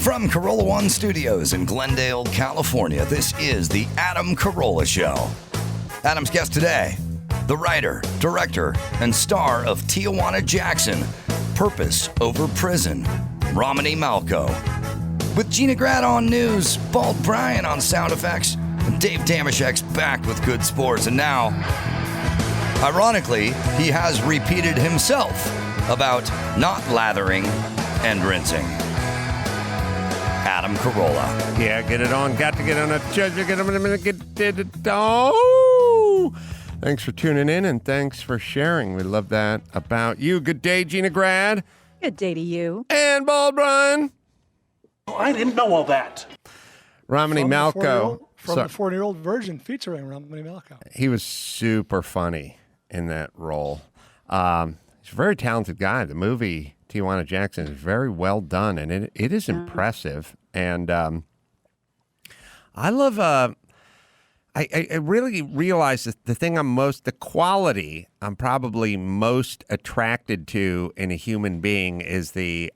From Carolla One Studios in Glendale, California, this is the Adam Carolla Show. Adam's guest today, the writer, director, and star of Tijuana Jackson, Purpose Over Prison, Romany Malco. With Gina Grad on news, Bald Brian on sound effects, and Dave Damashek's back with good sports. And now, ironically, he has repeated himself about not lathering and rinsing. Adam Carolla. Yeah, get it on. Got to get on a judge. Get it on. Thanks for tuning in and thanks for sharing. We love that about you. Good day, Gina Grad. Good day to you. And Bald Brian. Oh, I didn't know all that. Romany Malco. From the 40-year-old virgin featuring Romany Malco. He was super funny in that role. He's a very talented guy. The movie Tijuana Jackson is very well done, and it is impressive. And I love. I really realize that the quality I'm probably most attracted to in a human being is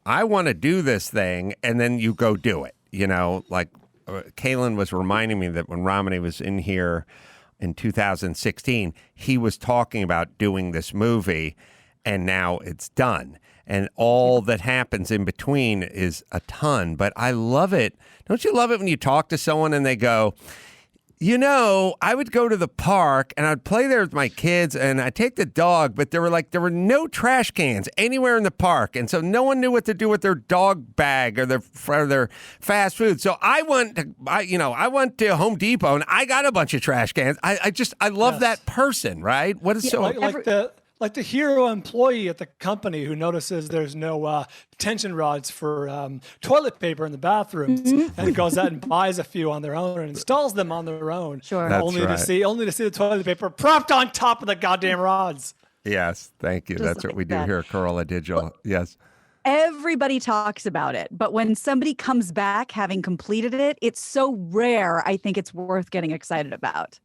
I want to do this thing, and then you go do it. You know, like Kaylin was reminding me that when Romany was in here in 2016, he was talking about doing this movie, and now it's done. And all that happens in between is a ton. But I love it. Don't you love it when you talk to someone and they go, you know, I would go to the park and I'd play there with my kids and I'd take the dog, but there were no trash cans anywhere in the park. And so no one knew what to do with their dog bag or their fast food. So I went to Home Depot and I got a bunch of trash cans. I love that person, right? What is like the hero employee at the company who notices there's no tension rods for toilet paper in the bathrooms and goes out and buys a few on their own and installs them on their own. Sure. That's only right. to see the toilet paper propped on top of the goddamn rods. Yes, thank you. Just That's like what we do that. here at Carolla Digital. Well, yes. Everybody talks about it, but when somebody comes back having completed it, it's so rare. I think it's worth getting excited about.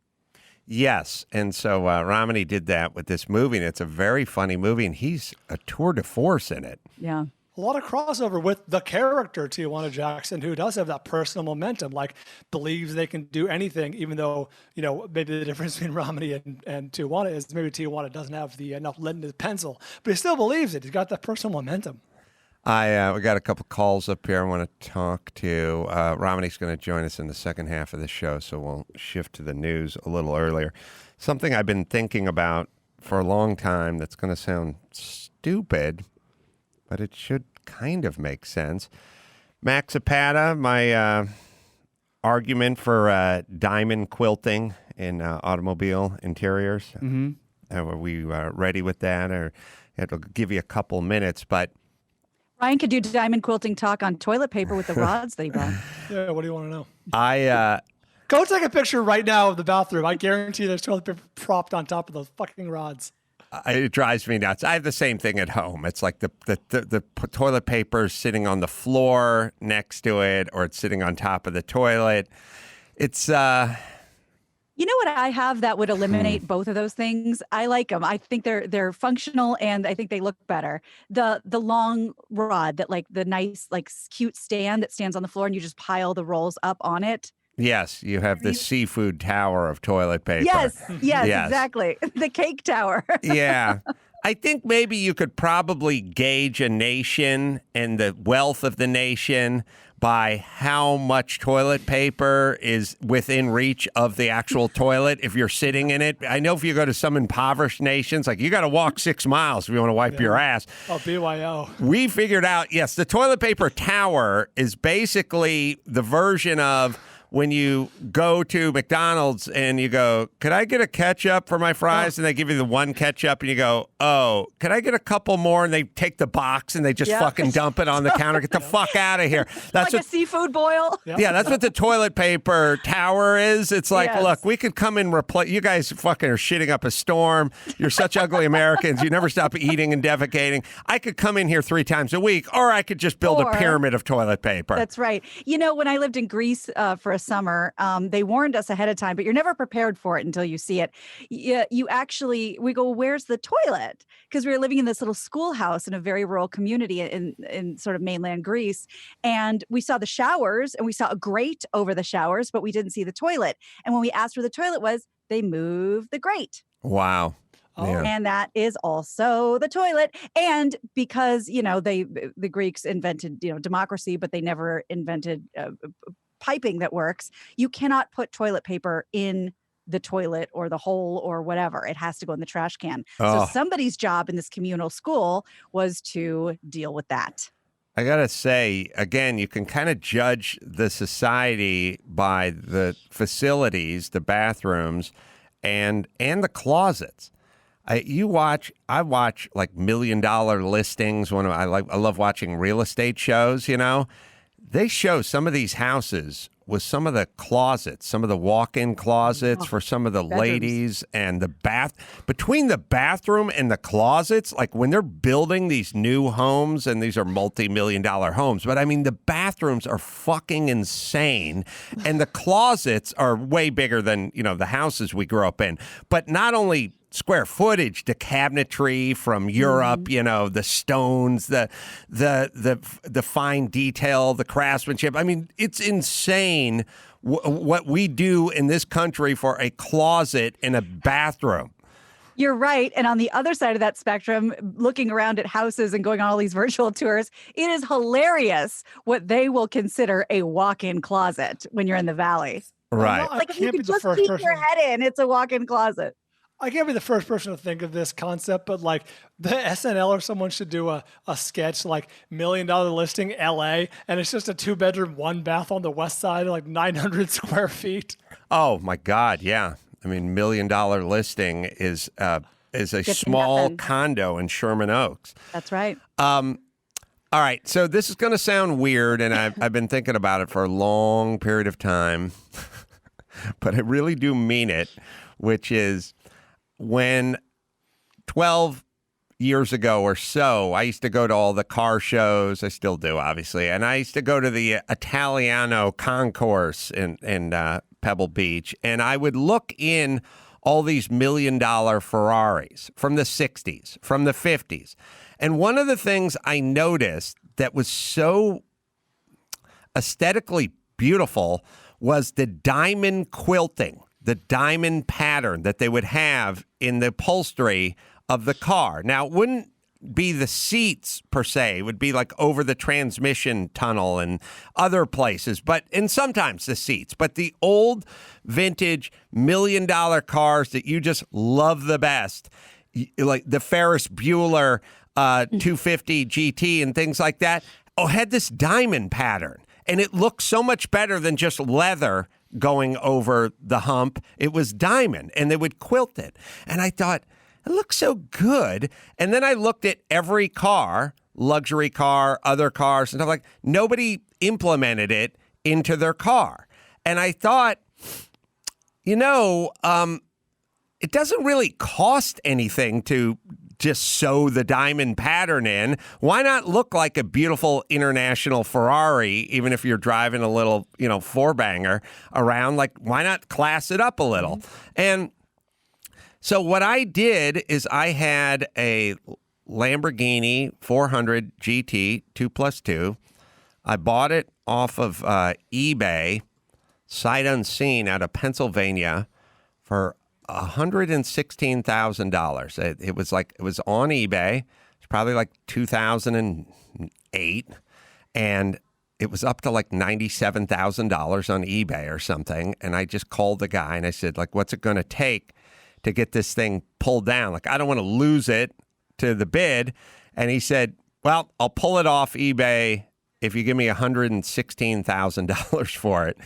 Yes, and so Romany did that with this movie, and it's a very funny movie, and he's a tour de force in it. Yeah. A lot of crossover with the character Tijuana Jackson, who does have that personal momentum, like believes they can do anything, even though, you know, maybe the difference between Romany and Tijuana is maybe Tijuana doesn't have the enough lead in his pencil, but he still believes it. He's got that personal momentum. We got a couple calls up here I want to talk to. Romany's going to join us in the second half of the show, so we'll shift to the news a little earlier. Something I've been thinking about for a long time that's going to sound stupid, but it should kind of make sense. Max Zapata, my argument for diamond quilting in automobile interiors. Mm-hmm. Are we ready with that? Or it'll give you a couple minutes, but Ryan could do diamond quilting talk on toilet paper with the rods that he bought. Yeah, what do you want to know? I Go take a picture right now of the bathroom. I guarantee there's toilet paper propped on top of those fucking rods. it drives me nuts. I have the same thing at home. It's like the toilet paper is sitting on the floor next to it, or it's sitting on top of the toilet. It's You know what I have that would eliminate both of those things? I like them. I think they're functional, and I think they look better. The long rod that, like, the nice, like, cute stand that stands on the floor, and you just pile the rolls up on it. Yes, you have the seafood tower of toilet paper. Yes, exactly. The cake tower. Yeah. I think maybe you could probably gauge a nation and the wealth of the nation by how much toilet paper is within reach of the actual toilet if you're sitting in it. I know if you go to some impoverished nations, like, you got to walk 6 miles if you want to wipe your ass. Oh, BYO. We figured out, yes, the toilet paper tower is basically the version of when you go to McDonald's and you go, could I get a ketchup for my fries? And they give you the one ketchup and you go, oh, could I get a couple more? And they take the box and they just fucking dump it on the counter. Get the fuck out of here. That's like a seafood boil. Yeah, that's what the toilet paper tower is. It's like, Yes. look, we could come and replace. You guys fucking are shitting up a storm. You're such ugly Americans. You never stop eating and defecating. I could come in here 3 times a week, or I could just build a pyramid of toilet paper. That's right. You know, when I lived in Greece for a summer. They warned us ahead of time, but you're never prepared for it until you see it. We go, where's the toilet? Because we were living in this little schoolhouse in a very rural community in sort of mainland Greece. And we saw the showers and we saw a grate over the showers, but we didn't see the toilet. And when we asked where the toilet was, they moved the grate. Wow. Yeah. And that is also the toilet. And because, the Greeks invented, democracy, but they never invented piping that works. You cannot put toilet paper in the toilet or the hole or whatever. It has to go in the trash can. Oh. So somebody's job in this communal school was to deal with that. I got to say, again, you can kind of judge the society by the facilities, the bathrooms, and the closets. I watch like $1 million listings. I love watching real estate shows, They show some of these houses with some of the closets, some of the walk-in closets for some of the bedrooms. ladies, and between the bathroom and the closets, like when they're building these new homes, and these are multi-million-dollar homes, but I mean, the bathrooms are fucking insane, and the closets are way bigger than, the houses we grew up in. But not only square footage, the cabinetry from Europe, the stones, the fine detail, the craftsmanship. I mean, it's insane what we do in this country for a closet in a bathroom. You're right. And on the other side of that spectrum, looking around at houses and going on all these virtual tours, it is hilarious what they will consider a walk-in closet when you're in the valley. Right. I Like if you can't be could the just first keep person. your head in, it's a walk-in closet. I can't be the first person to think of this concept, but like the SNL or someone should do a sketch like $1 million listing LA, and it's just a 2-bedroom, 1-bath on the west side, like 900 square feet. Oh my God, yeah. I mean, $1 million listing is a small nothing. condo in Sherman Oaks. That's right. All right, so this is going to sound weird, and I've been thinking about it for a long period of time, but I really do mean it, which is when 12 years ago or so, I used to go to all the car shows. I still do, obviously. And I used to go to the Italiano concourse in Pebble Beach. And I would look in all these $1 million Ferraris from the 60s, from the 50s. And one of the things I noticed that was so aesthetically beautiful was the diamond quilting, the diamond pattern that they would have in the upholstery of the car. Now, it wouldn't be the seats per se. It would be like over the transmission tunnel and other places, and sometimes the seats. But the old vintage $1 million cars that you just love the best, like the Ferris Bueller 250 GT and things like that, had this diamond pattern. And it looked so much better than just leather going over the hump. It was diamond, and they would quilt it. And I thought, it looks so good. And then I looked at every car, luxury car, other cars, and stuff like, nobody implemented it into their car. And I thought, it doesn't really cost anything to just sew the diamond pattern in. Why not look like a beautiful international Ferrari, even if you're driving a little, four-banger around? Like, why not class it up a little? And so what I did is I had a Lamborghini 400 GT 2+2. I bought it off of eBay, sight unseen, out of Pennsylvania for $116,000. It was on eBay. It's probably like 2008, and it was up to like $97,000 on eBay or something. And I just called the guy and I said, like, what's it going to take to get this thing pulled down? Like, I don't want to lose it to the bid. And he said, well, I'll pull it off eBay if you give me $116,000 for it.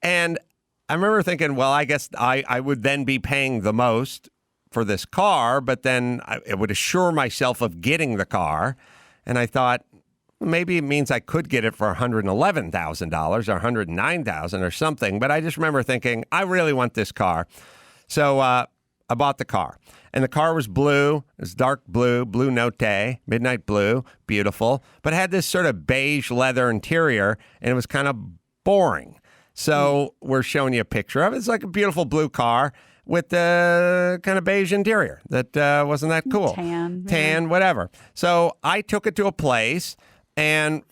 And I remember thinking, well, I guess I would then be paying the most for this car, but then it would assure myself of getting the car. And I thought, well, maybe it means I could get it for $111,000 or $109,000 or something. But I just remember thinking, I really want this car. So I bought the car. And the car was blue. It was dark blue, blue note, midnight blue, beautiful. But it had this sort of beige leather interior, and it was kind of boring. So we're showing you a picture of it. It's like a beautiful blue car with the kind of beige interior that wasn't that cool. Tan, whatever. So I took it to a place, and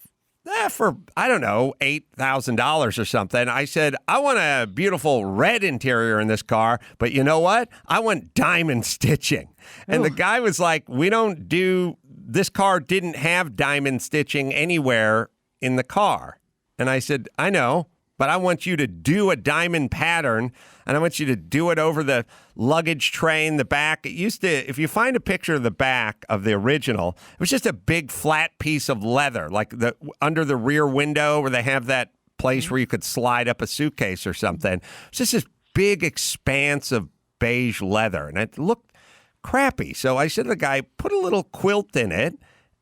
for, I don't know, $8,000 or something, I said, I want a beautiful red interior in this car, but you know what? I want diamond stitching. And the guy was like, this car didn't have diamond stitching anywhere in the car. And I said, I know, but I want you to do a diamond pattern, and I want you to do it over the luggage tray in the back. It used to, if you find a picture of the back of the original, it was just a big flat piece of leather, like under the rear window where they have that place where you could slide up a suitcase or something. It's just this big expanse of beige leather, and it looked crappy. So I said to the guy, put a little quilt in it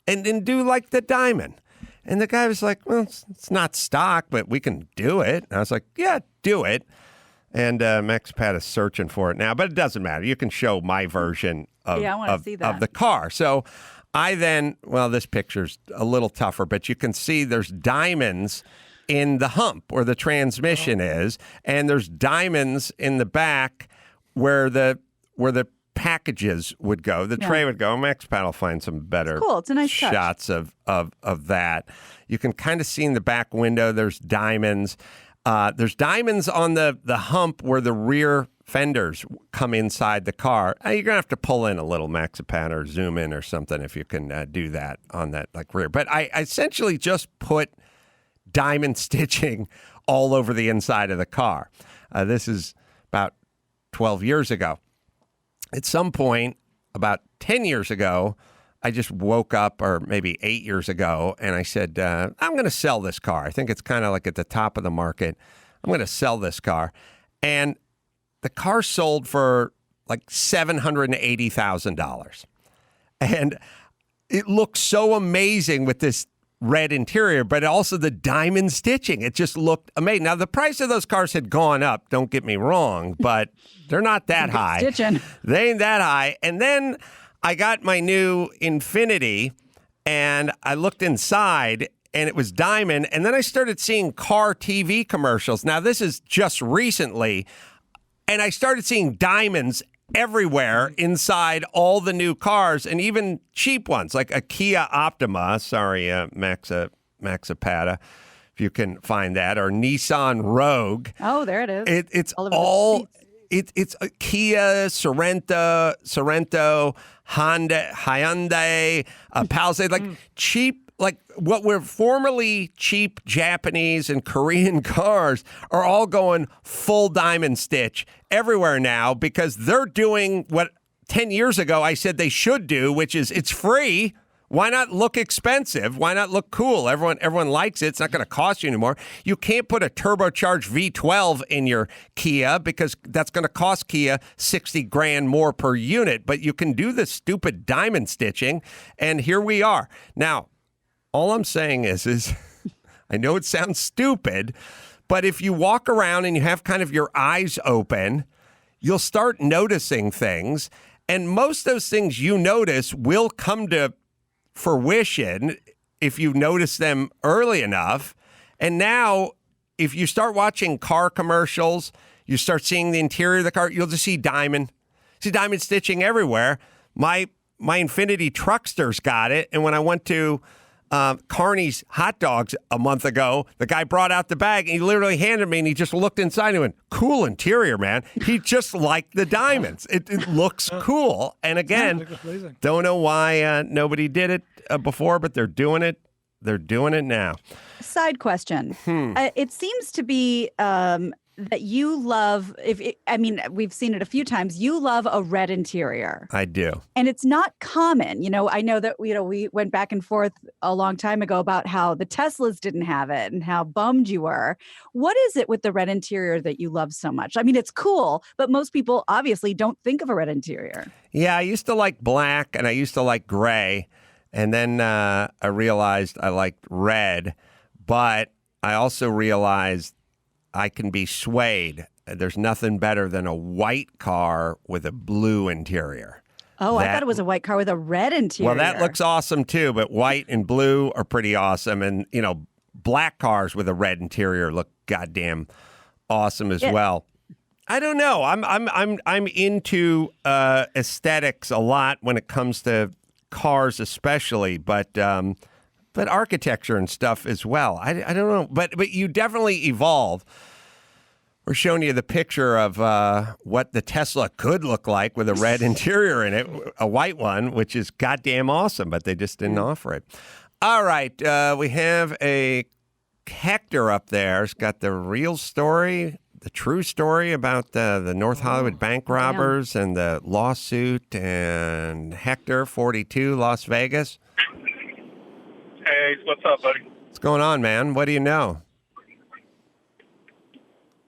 and then do like the diamond. And the guy was like, well, it's not stock, but we can do it. And I was like, yeah, do it. And Max Pat is searching for it now, but it doesn't matter. You can show my version of the car. So I then, this picture's a little tougher, but you can see there's diamonds in the hump where the transmission is, and there's diamonds in the back where the packages would go, the tray would go. Max Pat will find some better It's a nice shots of that. You can kind of see in the back window there's diamonds. There's diamonds on the hump where the rear fenders come inside the car. You're going to have to pull in a little, Max Pat, or zoom in or something if you can do that on that rear. But I essentially just put diamond stitching all over the inside of the car. This is about 12 years ago. At some point, about 10 years ago, I just woke up, or maybe 8 years ago, and I said, I'm going to sell this car. I think it's kind of like at the top of the market. I'm going to sell this car. And the car sold for like $780,000. And it looked so amazing with this red interior, but also the diamond stitching. It just looked amazing. Now, the price of those cars had gone up, don't get me wrong, but they're not that high. Stitching. They ain't that high. And then I got my new Infiniti, and I looked inside, and it was diamond. And then I started seeing car TV commercials. Now, this is just recently, and I started seeing diamonds everywhere inside all the new cars, and even cheap ones like a Kia Optima. Sorry, Maxipata, if you can find that, or Nissan Rogue. Oh, there it is. It's it's a Kia, Sorento, Honda, Hyundai, Palisade, like cheap. Like what were formerly cheap Japanese and Korean cars are all going full diamond stitch everywhere now because they're doing what 10 years ago I said they should do, which is it's free. Why not look expensive? Why not look cool? Everyone likes it. It's not going to cost you anymore. You can't put a turbocharged V12 in your Kia because that's going to cost Kia $60,000 more per unit. But you can do the stupid diamond stitching, and here we are now. All I'm saying is I know it sounds stupid, but if you walk around and you have kind of your eyes open, you'll start noticing things. And most of those things you notice will come to fruition if you notice them early enough. And now, if you start watching car commercials, you start seeing the interior of the car, you'll just see diamond stitching everywhere. My Infiniti Truckster's got it. And when I went to Carney's hot dogs a month ago, the guy brought out the bag and he literally handed me and he just looked inside and went, cool interior, man. He just liked the diamonds. It looks cool. And again, don't know why nobody did it before, but they're doing it. They're doing it now. Side question. It seems to be that you love, we've seen it a few times, you love a red interior. I do. And it's not common. I know that, we went back and forth a long time ago about how the Teslas didn't have it and how bummed you were. What is it with the red interior that you love so much? I mean, it's cool, but most people obviously don't think of a red interior. Yeah, I used to like black and I used to like gray. And then I realized I liked red, but I also realized I can be swayed. There's nothing better than a white car with a blue interior. Oh, I thought it was a white car with a red interior. Well, that looks awesome too, but white and blue are pretty awesome. And, black cars with a red interior look goddamn awesome as well. I don't know. I'm into aesthetics a lot when it comes to cars, especially, but architecture and stuff as well. I don't know, but you definitely evolve. We're showing you the picture of what the Tesla could look like with a red interior in it, a white one, which is goddamn awesome, but they just didn't offer it. All right, we have a Hector up there. It's got the real story, the true story about the North Hollywood bank robbers and the lawsuit, and Hector, 42, Las Vegas. Hey, what's up, buddy? What's going on, man? What do you know?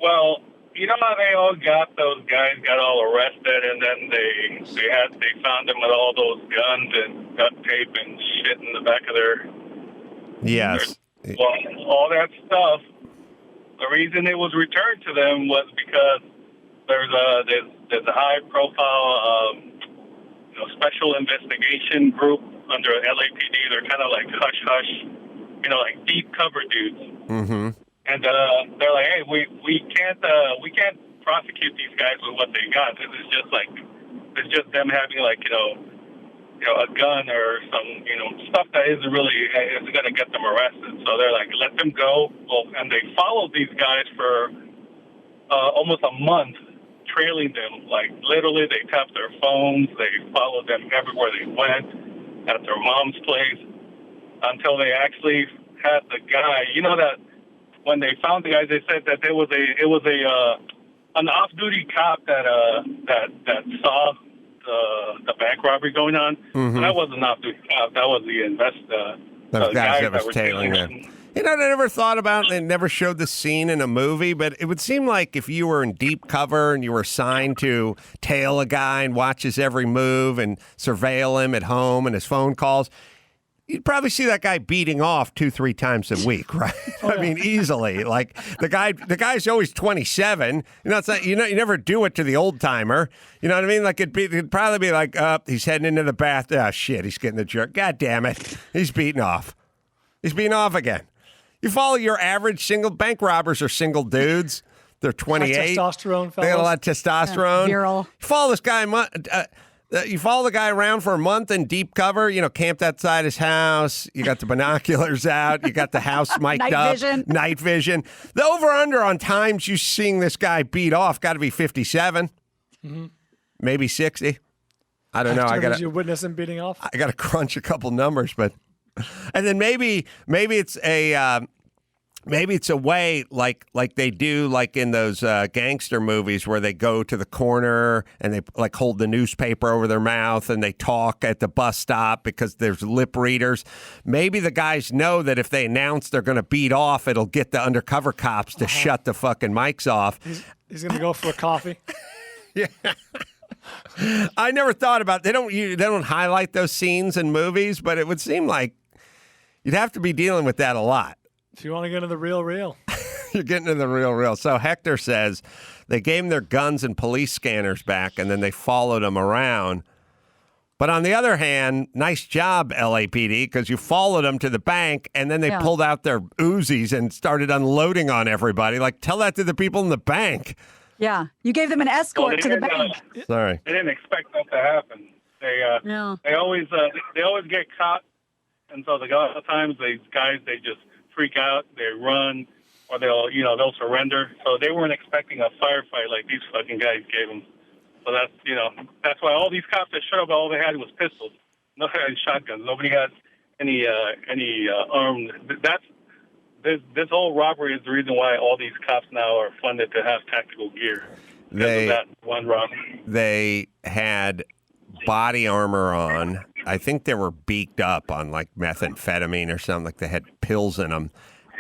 Well, you know how they all those guys got all arrested, and then they found them with all those guns and duct tape and shit in the back of their. Yes. Well, all that stuff. The reason it was returned to them was because there's a high profile special investigation group under LAPD. They're kind of like hush hush, like deep cover dudes. Mm-hmm. And they're like, hey, we can't prosecute these guys with what they got. It's just them having a gun or some stuff that isn't really going to get them arrested. So they're like, let them go. Well, and they followed these guys for almost a month, trailing them. Like literally, they tapped their phones. They followed them everywhere they went, at their mom's place, until they actually had the guy. You know that. When they found the guys, they said that it was an off-duty cop that saw the bank robbery going on. Mm-hmm. That wasn't an off-duty cop. That was the guys that was tailing them. I never thought about it. They never showed the scene in a movie, but it would seem like if you were in deep cover and you were assigned to tail a guy and watch his every move and surveil him at home and his phone calls, you'd probably see that guy beating off 2-3 times a week, right? I mean, easily. Like the guy's always 27. It's not, you never do it to the old timer. You know what I mean? Like it'd probably be like, he's heading into the bath. Oh shit, he's getting the jerk. God damn it, he's beating off. He's beating off again. You follow your average single bank robbers are single dudes. They're 28. Testosterone fellas. They got a lot of testosterone. Virile. You follow this guy. You follow the guy around for a month in deep cover, camped outside his house. You got the binoculars out. You got the house mic'd up. Night vision. The over-under on times you seeing this guy beat off got to be 57. Mm-hmm. Maybe 60. I don't know. Did you witness him beating off? I got to crunch a couple numbers, but... And then maybe it's a way like they do like in those gangster movies where they go to the corner and they like hold the newspaper over their mouth and they talk at the bus stop because there's lip readers. Maybe the guys know that if they announce they're going to beat off, it'll get the undercover cops to shut the fucking mics off. He's going to go for a coffee. Yeah. I never thought about they don't highlight those scenes in movies, but it would seem like you'd have to be dealing with that a lot. If you want to get into the real. You're getting into the real. So Hector says they gave them their guns and police scanners back, and then they followed them around. But on the other hand, nice job, LAPD, because you followed them to the bank, and then they pulled out their Uzis and started unloading on everybody. Like, tell that to the people in the bank. Yeah, you gave them an escort to the bank. Sorry. They didn't expect that to happen. They always get caught, and so a lot of times these guys they just freak out, they run, or they'll surrender. So they weren't expecting a firefight like these fucking guys gave them. So that's why all these cops that showed up, all they had was pistols. Nobody had shotguns. Nobody had any armed. This whole robbery is the reason why all these cops now are funded to have tactical gear. Because of that one robbery. They had body armor on. I think they were beaked up on like methamphetamine or something. Like they had pills in them.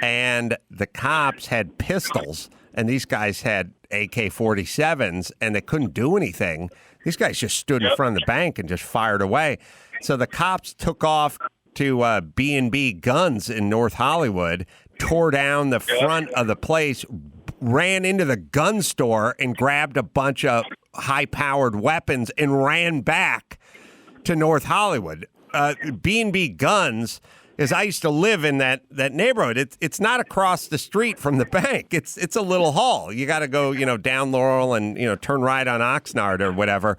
And the cops had pistols. And these guys had AK-47s. And they couldn't do anything. These guys just stood in front of the bank and just fired away. So the cops took off to B&B Guns in North Hollywood, tore down the front of the place, ran into the gun store and grabbed a bunch of high-powered weapons and ran back to North Hollywood. B&B Guns Because I used to live in that neighborhood. It's not across the street from the bank. It's a little hall. You got to go, down Laurel and, turn right on Oxnard or whatever.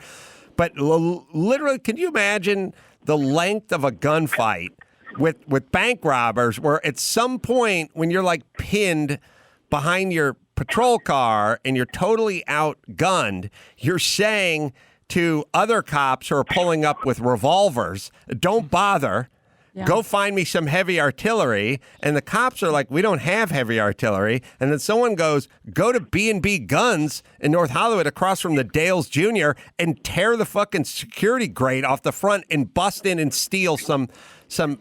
But literally, can you imagine the length of a gunfight with bank robbers where at some point when you're like pinned behind your patrol car and you're totally outgunned, you're saying to other cops who are pulling up with revolvers, don't bother. Yeah. Go find me some heavy artillery. And the cops are like, we don't have heavy artillery. And then someone goes, go to B&B Guns in North Hollywood across from the Dales Jr. and tear the fucking security grate off the front and bust in and steal some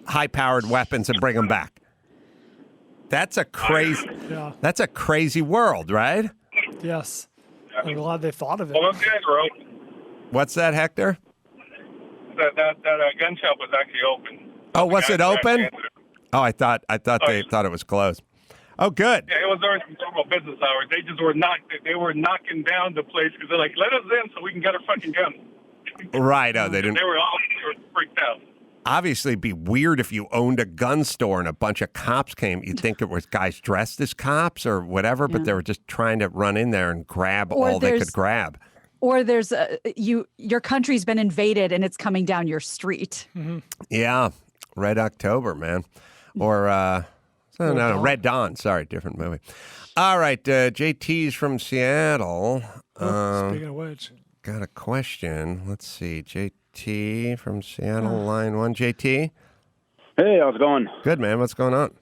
high-powered weapons and bring them back. That's a crazy world, right? Yes. I'm glad they thought of it. Well, those guys were open. What's that, Hector? That gun shop was actually open. Oh, was it open? Oh, I thought they thought it was closed. Oh, good. Yeah, it was during some normal business hours. They just were knocking down the place because they're like, let us in so we can get our fucking gun. Right. Oh, they didn't. They were freaked out. Obviously, it'd be weird if you owned a gun store and a bunch of cops came. You'd think it was guys dressed as cops or whatever, but they were just trying to run in there and grab all they could grab. Or there's your country's been invaded and it's coming down your street. Mm-hmm. Yeah. Red October, man. Or, no, Red Dawn. Sorry, different movie. All right, JT's from Seattle. Speaking of which. Got a question. Let's see. JT from Seattle, line 1. JT? Hey, how's it going? Good, man. What's going on?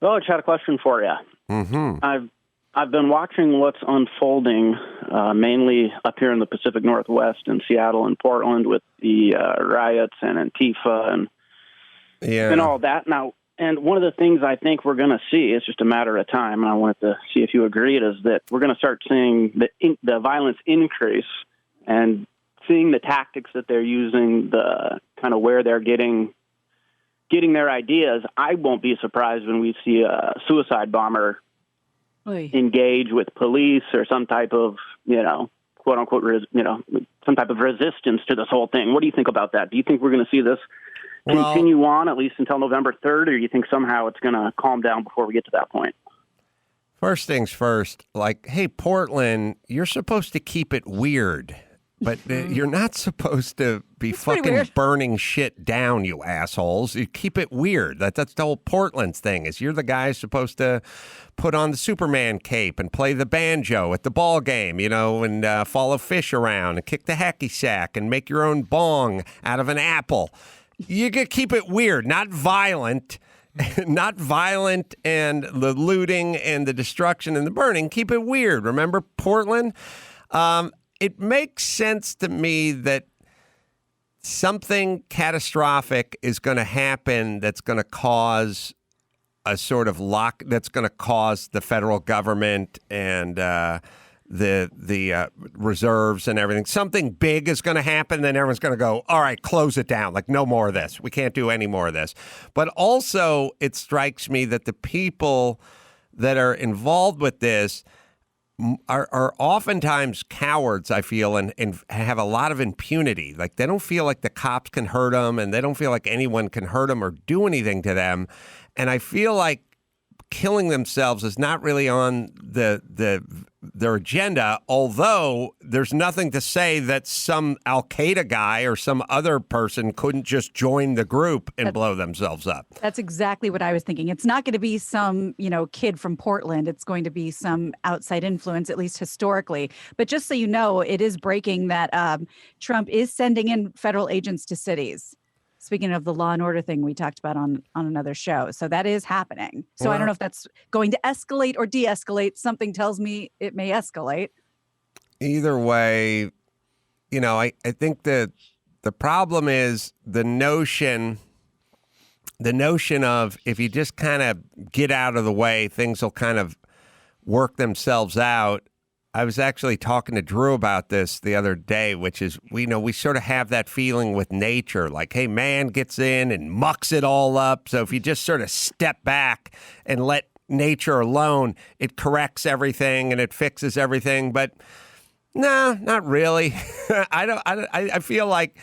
Well, I just had a question for you. Mm-hmm. I've been watching what's unfolding, mainly up here in the Pacific Northwest in Seattle and Portland with the riots and Antifa and all that. Now, and one of the things I think we're going to see, it's just a matter of time, and I wanted to see if you agreed, is that we're going to start seeing the violence increase and seeing the tactics that they're using, the kind of where they're getting their ideas. I won't be surprised when we see a suicide bomber engage with police or some type of, quote unquote, some type of resistance to this whole thing. What do you think about that? Do you think we're going to see this continue on at least until November 3rd, or do you think somehow it's going to calm down before we get to that point? First things first, like, hey, Portland, you're supposed to keep it weird, but you're not supposed to be fucking burning shit down, you assholes. You keep it weird. That's the whole Portland thing, is you're the guy supposed to put on the Superman cape and play the banjo at the ball game, and follow fish around and kick the hacky sack and make your own bong out of an apple. You could keep it weird, not violent. Not violent, and the looting and the destruction and the burning. Keep it weird. Remember Portland? It makes sense to me that something catastrophic is going to happen that's going to cause a sort of that's going to cause the federal government and the reserves and everything. Something big is going to happen, then everyone's going to go, all right, close it down. Like, no more of this. We can't do any more of this. But also, it strikes me that the people that are involved with this are oftentimes cowards, I feel, and have a lot of impunity. Like, they don't feel like the cops can hurt them, and they don't feel like anyone can hurt them or do anything to them. And I feel like killing themselves is not really on their agenda, although there's nothing to say that some Al-Qaeda guy or some other person couldn't just join the group and blow themselves up. That's exactly what I was thinking. It's not going to be some, kid from Portland. It's going to be some outside influence, at least historically. But just so you know, it is breaking that Trump is sending in federal agents to cities. Speaking of the law and order thing we talked about on another show. So that is happening. So I don't know if that's going to escalate or de-escalate. Something tells me it may escalate. Either way, I think that the problem is the notion of if you just kind of get out of the way, things will kind of work themselves out. I was actually talking to Drew about this the other day, which is, we sort of have that feeling with nature, like, hey, man gets in and mucks it all up. So if you just sort of step back and let nature alone, it corrects everything and it fixes everything. But no, not really. I feel like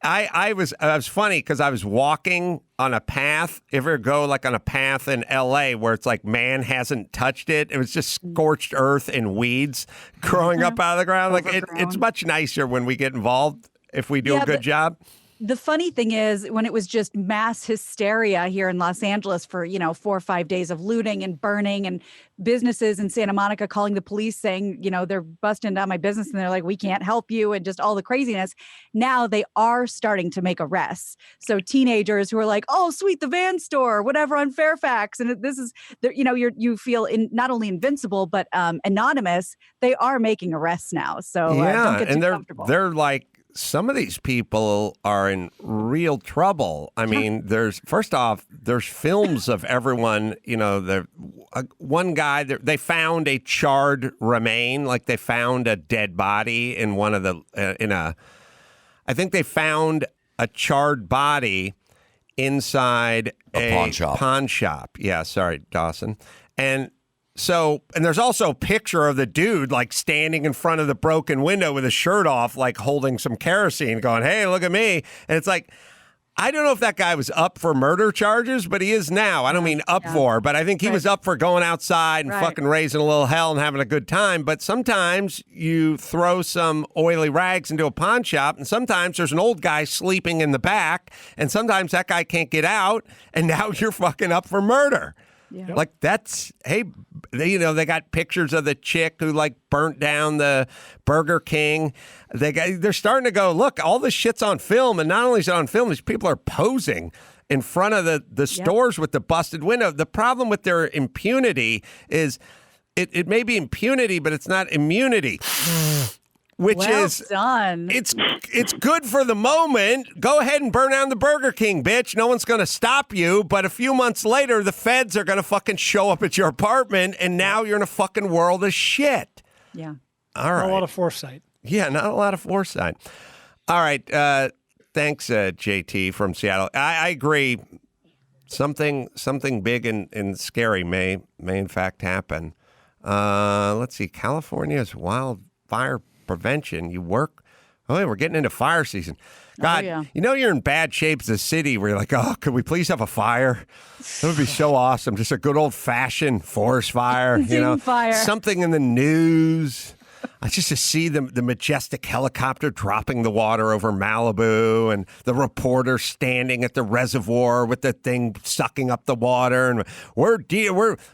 I was funny because I was walking on a path. If you ever go like on a path in L.A. where it's like man hasn't touched it, it was just scorched earth and weeds growing up out of the ground. Like it's much nicer when we get involved if we do a good job. The funny thing is when it was just mass hysteria here in Los Angeles for, 4 or 5 days of looting and burning and businesses in Santa Monica calling the police saying, they're busting down my business and they're like, we can't help you and just all the craziness. Now they are starting to make arrests. So teenagers who are like, oh, sweet, the van store, whatever on Fairfax. And this is, you feel not only invincible, but anonymous. They are making arrests now. So don't get too comfortable. They're like, some of these people are in real trouble. I mean, there's films of everyone, one guy, they found a charred remain, like they found a dead body in one of the, I think they found a charred body inside a pawn shop. Yeah, sorry, Dawson. And there's also a picture of the dude like standing in front of the broken window with his shirt off, like holding some kerosene going, hey, look at me. And it's like, I don't know if that guy was up for murder charges, but he is now. I don't mean up for, but I think he was up for going outside and fucking raising a little hell and having a good time. But sometimes you throw some oily rags into a pawn shop, and sometimes there's an old guy sleeping in the back, and sometimes that guy can't get out, and now you're fucking up for murder. Yeah. Like that's, hey, they got pictures of the chick who like burnt down the Burger King. They're starting to go, look, all this shit's on film. And not only is it on film, these people are posing in front of the stores with the busted window. The problem with their impunity is it may be impunity, but it's not immunity. Which is done. It's good for the moment. Go ahead and burn down the Burger King, bitch. No one's going to stop you. But a few months later, the feds are going to fucking show up at your apartment, and now you're in a fucking world of shit. Yeah. All right. Not a lot of foresight. Yeah, not a lot of foresight. All right. Thanks, JT from Seattle. I agree. Something big and scary may in fact happen. Let's see. California's wildfire prevention. We're getting into fire season. God, you're in bad shape as a city where you're like, oh, could we please have a fire? That would be so awesome. Just a good old fashioned forest fire, fire. Something in the news. Just to see the majestic helicopter dropping the water over Malibu and the reporter standing at the reservoir with the thing sucking up the water. And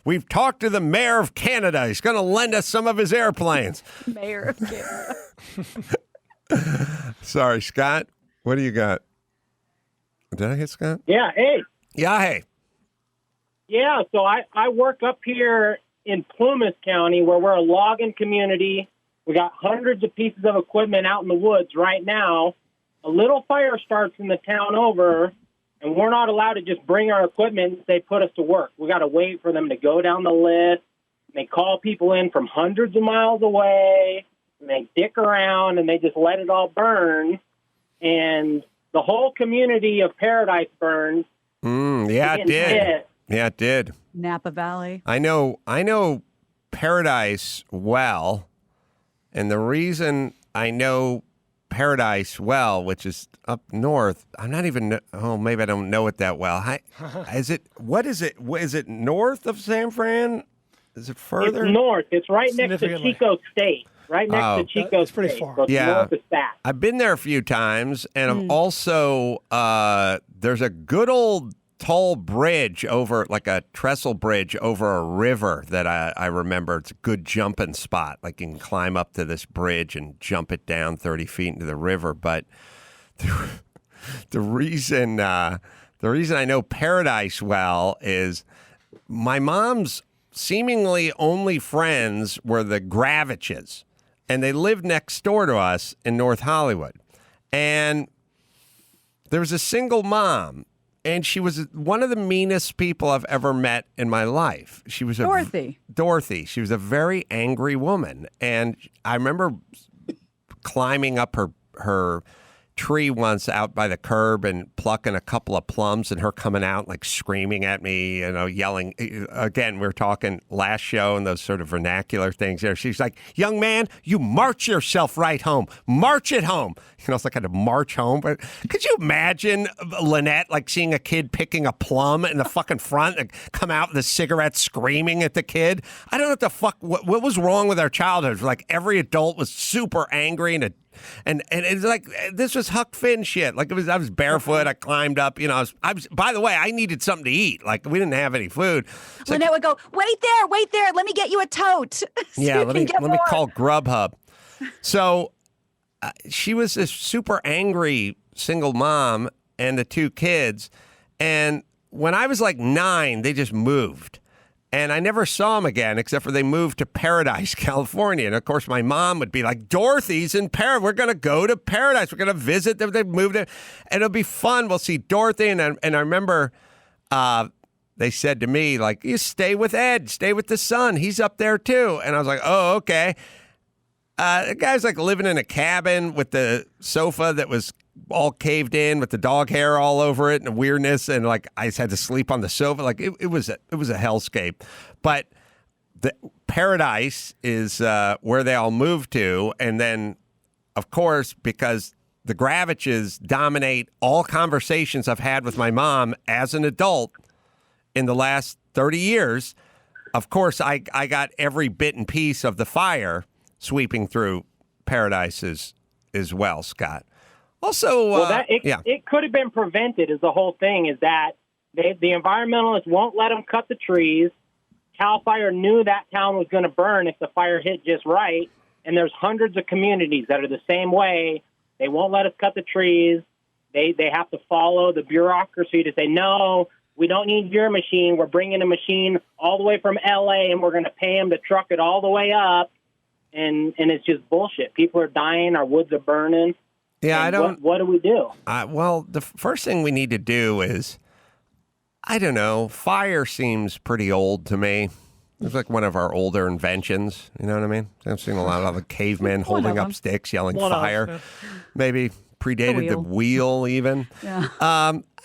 we've talked to the mayor of Canada. He's going to lend us some of his airplanes. Mayor of Canada. Sorry, Scott. What do you got? Did I hit Scott? Yeah, hey. Yeah, hey. Yeah, so I work up here in Plumas County where we're a logging community. We got hundreds of pieces of equipment out in the woods right now. A little fire starts in the town over, and we're not allowed to just bring our equipment and say, put us to work. We got to wait for them to go down the list. They call people in from hundreds of miles away, and they dick around, and they just let it all burn. And the whole community of Paradise burned. Yeah, it did. Yeah, it did. Napa Valley. I know Paradise well. And the reason I know Paradise well, which is up north, maybe I don't know it that well. Is it north of San Fran? Is it further? It's north. It's right next to Chico State. Right next to Chico It's pretty far. So north of that. I've been there a few times, and I've also, there's a good old tall bridge over, like a trestle bridge over a river that I remember. It's a good jumping spot. Like you can climb up to this bridge and jump it down 30 feet into the river. But the reason I know Paradise well is my mom's seemingly only friends were the Graviches, and they lived next door to us in North Hollywood. And there was a single mom, and she was one of the meanest people I've ever met in my life. She was Dorothy. She was a very angry woman. And I remember climbing up her tree once out by the curb and plucking a couple of plums and her coming out like screaming at me, yelling. Again, we were talking last show and those sort of vernacular things there. She's like, young man, you march yourself right home. March it home. It's like I had to march home. But could you imagine Lynette like seeing a kid picking a plum in the fucking front and come out with a cigarette screaming at the kid? I don't know what the fuck, what was wrong with our childhood. Like every adult was super angry and it's like this was Huck Finn shit. Like I was barefoot. I climbed up. I was. By the way, I needed something to eat. Like we didn't have any food. So Lynette would go, wait there. Let me get you a tote. So yeah, let me call Grubhub. So she was this super angry single mom and the two kids. And when I was like 9, they just moved. And I never saw them again, except for they moved to Paradise, California. And, of course, my mom would be like, Dorothy's in Paradise. We're going to go to Paradise. We're going to visit them. They've moved there. And it'll be fun. We'll see Dorothy. And I remember they said to me, like, you stay with Ed. Stay with the son. He's up there, too. And I was like, oh, okay. The guy's, like, living in a cabin with the sofa that was all caved in with the dog hair all over it and the weirdness, and like I just had to sleep on the sofa. Like it was a hellscape. But the Paradise is where they all moved to, and then of course because the Graviches dominate all conversations I've had with my mom as an adult in the last 30 years. Of course, I got every bit and piece of the fire sweeping through Paradise as well, Scott. Also, it could have been prevented. Is the whole thing is that the environmentalists won't let them cut the trees. Cal Fire knew that town was going to burn if the fire hit just right, and there's hundreds of communities that are the same way. They won't let us cut the trees. They have to follow the bureaucracy to say, no, we don't need your machine. We're bringing a machine all the way from L.A., and we're going to pay them to truck it all the way up, and it's just bullshit. People are dying. Our woods are burning. Yeah, I don't. What do we do? Well, the first thing we need to do is, I don't know, fire seems pretty old to me. It's like one of our older inventions. You know what I mean? I've seen a lot of the cavemen holding up sticks, yelling fire. Maybe predated the wheel even. Yeah.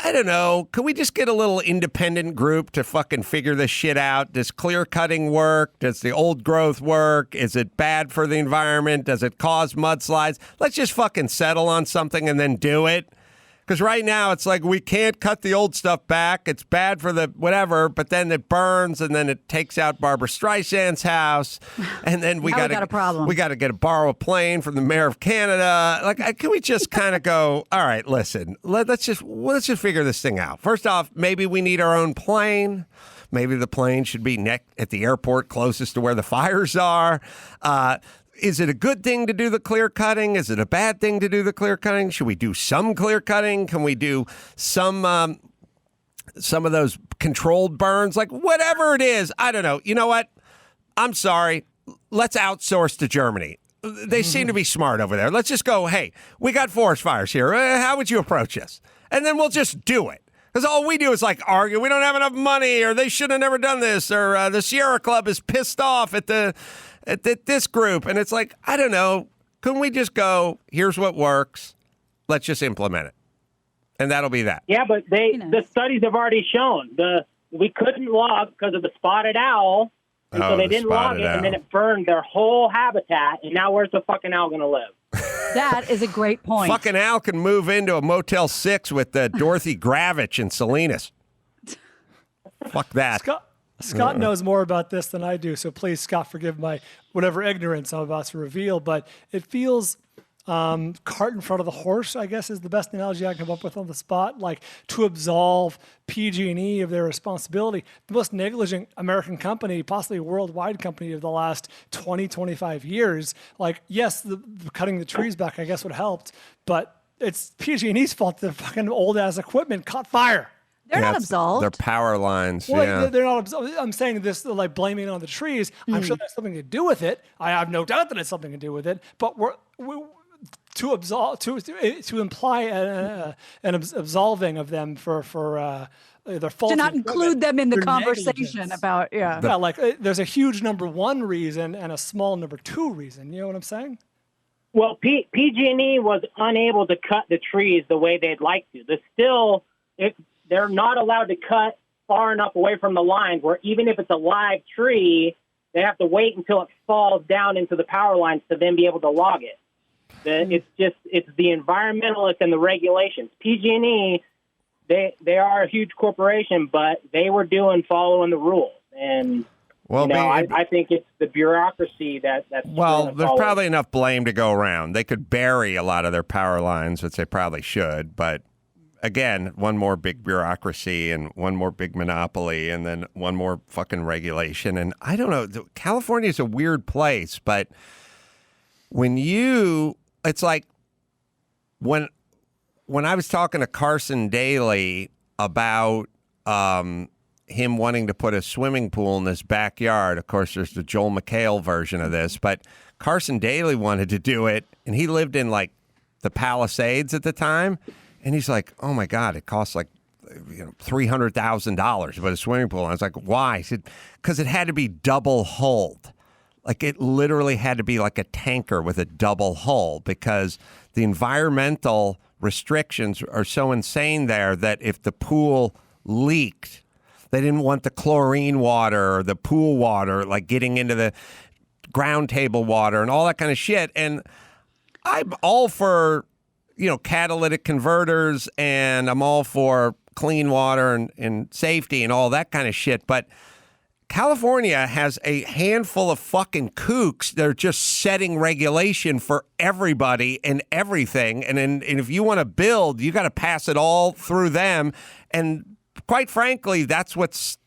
I don't know. Could we just get a little independent group to fucking figure this shit out? Does clear cutting work? Does the old growth work? Is it bad for the environment? Does it cause mudslides? Let's just fucking settle on something and then do it. Because right now it's like we can't cut the old stuff back. It's bad for the whatever, but then it burns and then it takes out Barbara Streisand's house. And then we got a problem. We got to borrow a plane from the mayor of Canada. Like, can we just kind of go, all right, listen, let's just figure this thing out. First off, maybe we need our own plane. Maybe the plane should be at the airport closest to where the fires are. Is it a good thing to do the clear cutting? Is it a bad thing to do the clear cutting? Should we do some clear cutting? Can we do some of those controlled burns? Like whatever it is, I don't know. You know what? I'm sorry. Let's outsource to Germany. They seem to be smart over there. Let's just go, hey, we got forest fires here. How would you approach this? And then we'll just do it. Because all we do is like argue. We don't have enough money, or they should have never done this, or the Sierra Club is pissed off at this group. And it's like, I don't know. Couldn't we just go, here's what works. Let's just implement it. And that'll be that. Yeah, but the studies have already shown we couldn't log because of the spotted owl. And so they didn't log it, and then it burned their whole habitat. And now where's the fucking owl going to live? That is a great point. Fucking Al can move into a Motel 6 with Dorothy Gravich and Salinas. Fuck that. Scott knows more about this than I do, so please, Scott, forgive my whatever ignorance I'm about to reveal, but it feels cart in front of the horse, I guess, is the best analogy I can come up with on the spot, like to absolve PG&E of their responsibility. The most negligent American company, possibly worldwide company of the last 20, 25 years. Like, yes, the cutting the trees back, I guess, would have helped, but it's PG&E's fault the fucking old-ass equipment caught fire. They're not absolved. They're power lines. Well, they're not absolved. I'm saying this, like blaming it on the trees. I'm sure that's something to do with it. I have no doubt that it's something to do with it. But to imply an absolving of them for their fault. To not include them in the conversation about, like there's a huge number one reason and a small number two reason. You know what I'm saying? Well, PG&E was unable to cut the trees the way they'd like to. They're not allowed to cut far enough away from the lines where even if it's a live tree, they have to wait until it falls down into the power lines to then be able to log it. It's the environmentalists and the regulations. PG&E, they are a huge corporation, but they were following the rules. And well, I think it's the bureaucracy that's there's probably enough blame to go around. They could bury a lot of their power lines, which they probably should, but again, one more big bureaucracy and one more big monopoly and then one more fucking regulation. And I don't know, California is a weird place, but it's like when I was talking to Carson Daly about him wanting to put a swimming pool in his backyard. Of course, there's the Joel McHale version of this, but Carson Daly wanted to do it, and he lived in like the Palisades at the time. And he's like, oh, my God, it costs like $300,000 to put a swimming pool. And I was like, why? He said, because it had to be double hulled. Like it literally had to be like a tanker with a double hull because the environmental restrictions are so insane there that if the pool leaked, they didn't want the chlorine water or the pool water like getting into the ground table water and all that kind of shit. And I'm all for catalytic converters, and I'm all for clean water and safety and all that kind of shit. But California has a handful of fucking kooks that are just setting regulation for everybody and everything. And if you want to build, you got to pass it all through them. And quite frankly, that's what's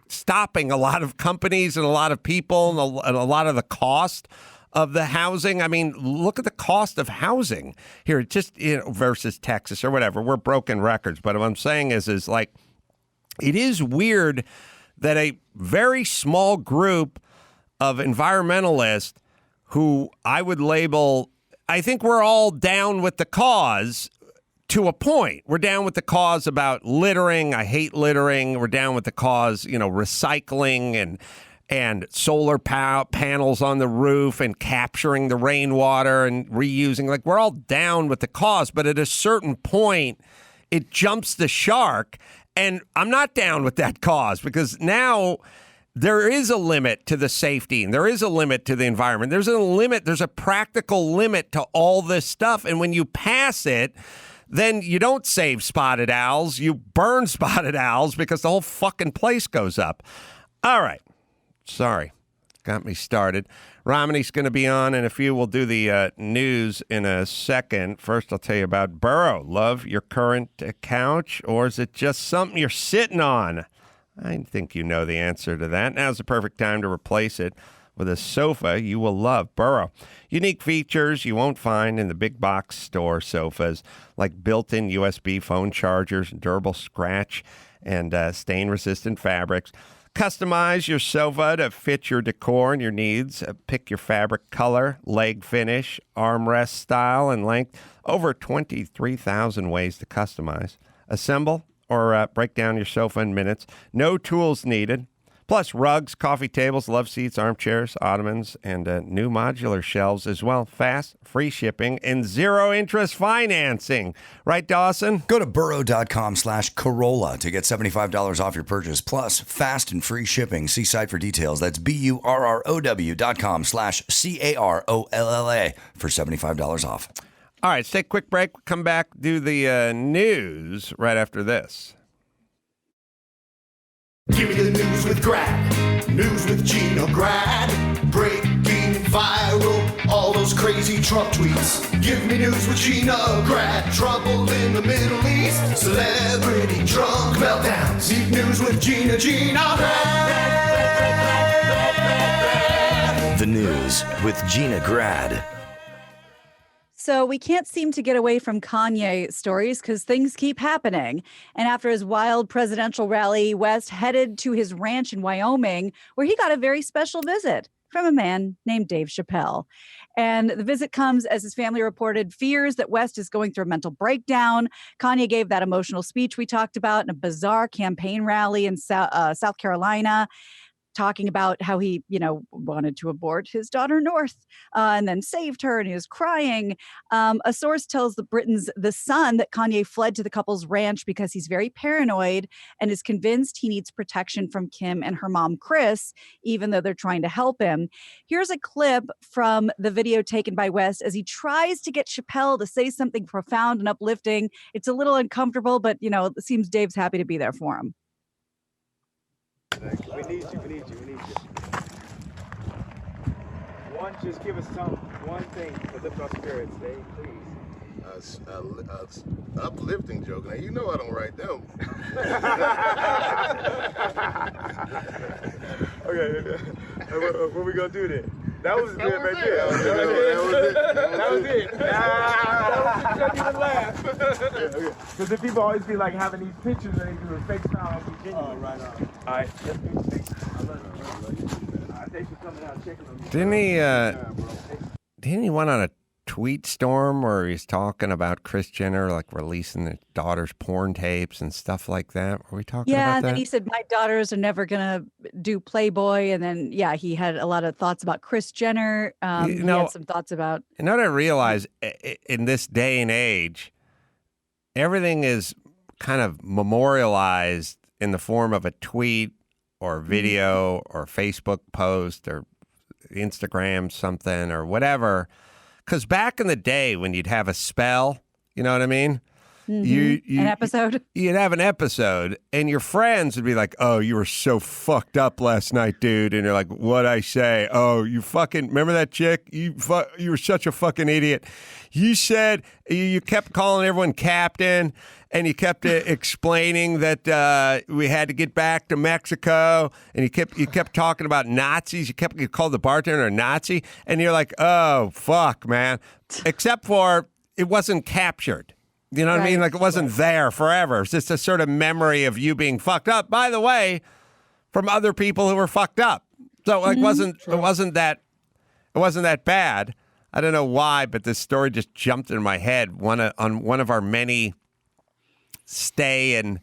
stopping a lot of companies and a lot of people and a lot of the cost of the housing. I mean, look at the cost of housing here, just versus Texas or whatever. We're broken records, but what I'm saying is like, it is weird that a very small group of environmentalists who I would label, I think we're all down with the cause to a point. We're down with the cause about littering. I hate littering. We're down with the cause, recycling and solar panels on the roof and capturing the rainwater and reusing. Like, we're all down with the cause, but at a certain point, it jumps the shark. And I'm not down with that cause because now there is a limit to the safety and there is a limit to the environment. There's a practical limit to all this stuff. And when you pass it, then you don't save spotted owls. You burn spotted owls because the whole fucking place goes up. All right. Sorry, got me started. Romany's going to be on in a few. We'll do the news in a second. First, I'll tell you about Burrow. Love your current couch, or is it just something you're sitting on? I think you know the answer to that. Now's the perfect time to replace it with a sofa you will love. Burrow. Unique features you won't find in the big box store sofas, like built-in USB phone chargers, durable scratch, and stain-resistant fabrics. Customize your sofa to fit your decor and your needs. Pick your fabric color, leg finish, armrest style, and length. Over 23,000 ways to customize. Assemble or break down your sofa in minutes. No tools needed. Plus rugs, coffee tables, love seats, armchairs, ottomans, and new modular shelves as well. Fast, free shipping, and zero interest financing. Right, Dawson? Go to burrow.com/Carolla to get $75 off your purchase, plus fast and free shipping. See site for details. That's burrow.com/CAROLLA for $75 off. All right, let's take a quick break. We'll come back, do the news right after this. Give me the news with Grad, news with Gina Grad, breaking viral, all those crazy Trump tweets. Give me news with Gina Grad, trouble in the Middle East, celebrity drunk meltdowns. Deep news with Gina Grad. The news with Gina Grad. So we can't seem to get away from Kanye stories because things keep happening. And after his wild presidential rally, West headed to his ranch in Wyoming, where he got a very special visit from a man named Dave Chappelle. And the visit comes as his family reported fears that West is going through a mental breakdown. Kanye gave that emotional speech we talked about in a bizarre campaign rally in South Carolina. talking about how he, wanted to abort his daughter North and then saved her, and he was crying. A source tells the Britons The Sun that Kanye fled to the couple's ranch because he's very paranoid and is convinced he needs protection from Kim and her mom, Chris, even though they're trying to help him. Here's a clip from the video taken by West as he tries to get Chappelle to say something profound and uplifting. It's a little uncomfortable, but, it seems Dave's happy to be there for him. We need you. Just give us one thing to lift our spirits, Dave, please. Uplifting joke. Now, you know I don't write them. Okay. What we gonna do then? That was good right there. That was it. That was laugh. Because the people always be like having these pictures and they do a fake smile and be genuine. Oh, right on. All right. Let's do it. I love you. Thanks for coming out and checking on me. Didn't he went on a tweet storm where he's talking about Kris Jenner like releasing his daughter's porn tapes and stuff like that? Were we talking about that? Yeah, and then he said, my daughters are never going to do Playboy. And then, he had a lot of thoughts about Kris Jenner. He had some thoughts about... You know what I realize? In this day and age, everything is kind of memorialized in the form of a tweet or video or Facebook post or Instagram something or whatever. Because back in the day when you'd have a spell, you know what I mean? Mm-hmm. An episode? You'd have an episode and your friends would be like, oh, you were so fucked up last night, dude. And you're like, what'd I say? Oh, you fucking, remember that chick? You were such a fucking idiot. You said, you kept calling everyone captain and you kept explaining that we had to get back to Mexico, and you kept talking about Nazis. You called the bartender a Nazi, and you're like, oh fuck, man. Except for it wasn't captured. You know what I mean? Like it wasn't there forever. It's just a sort of memory of you being fucked up. By the way, from other people who were fucked up. So like it wasn't that bad. I don't know why, but this story just jumped into my head. On one of our many stay in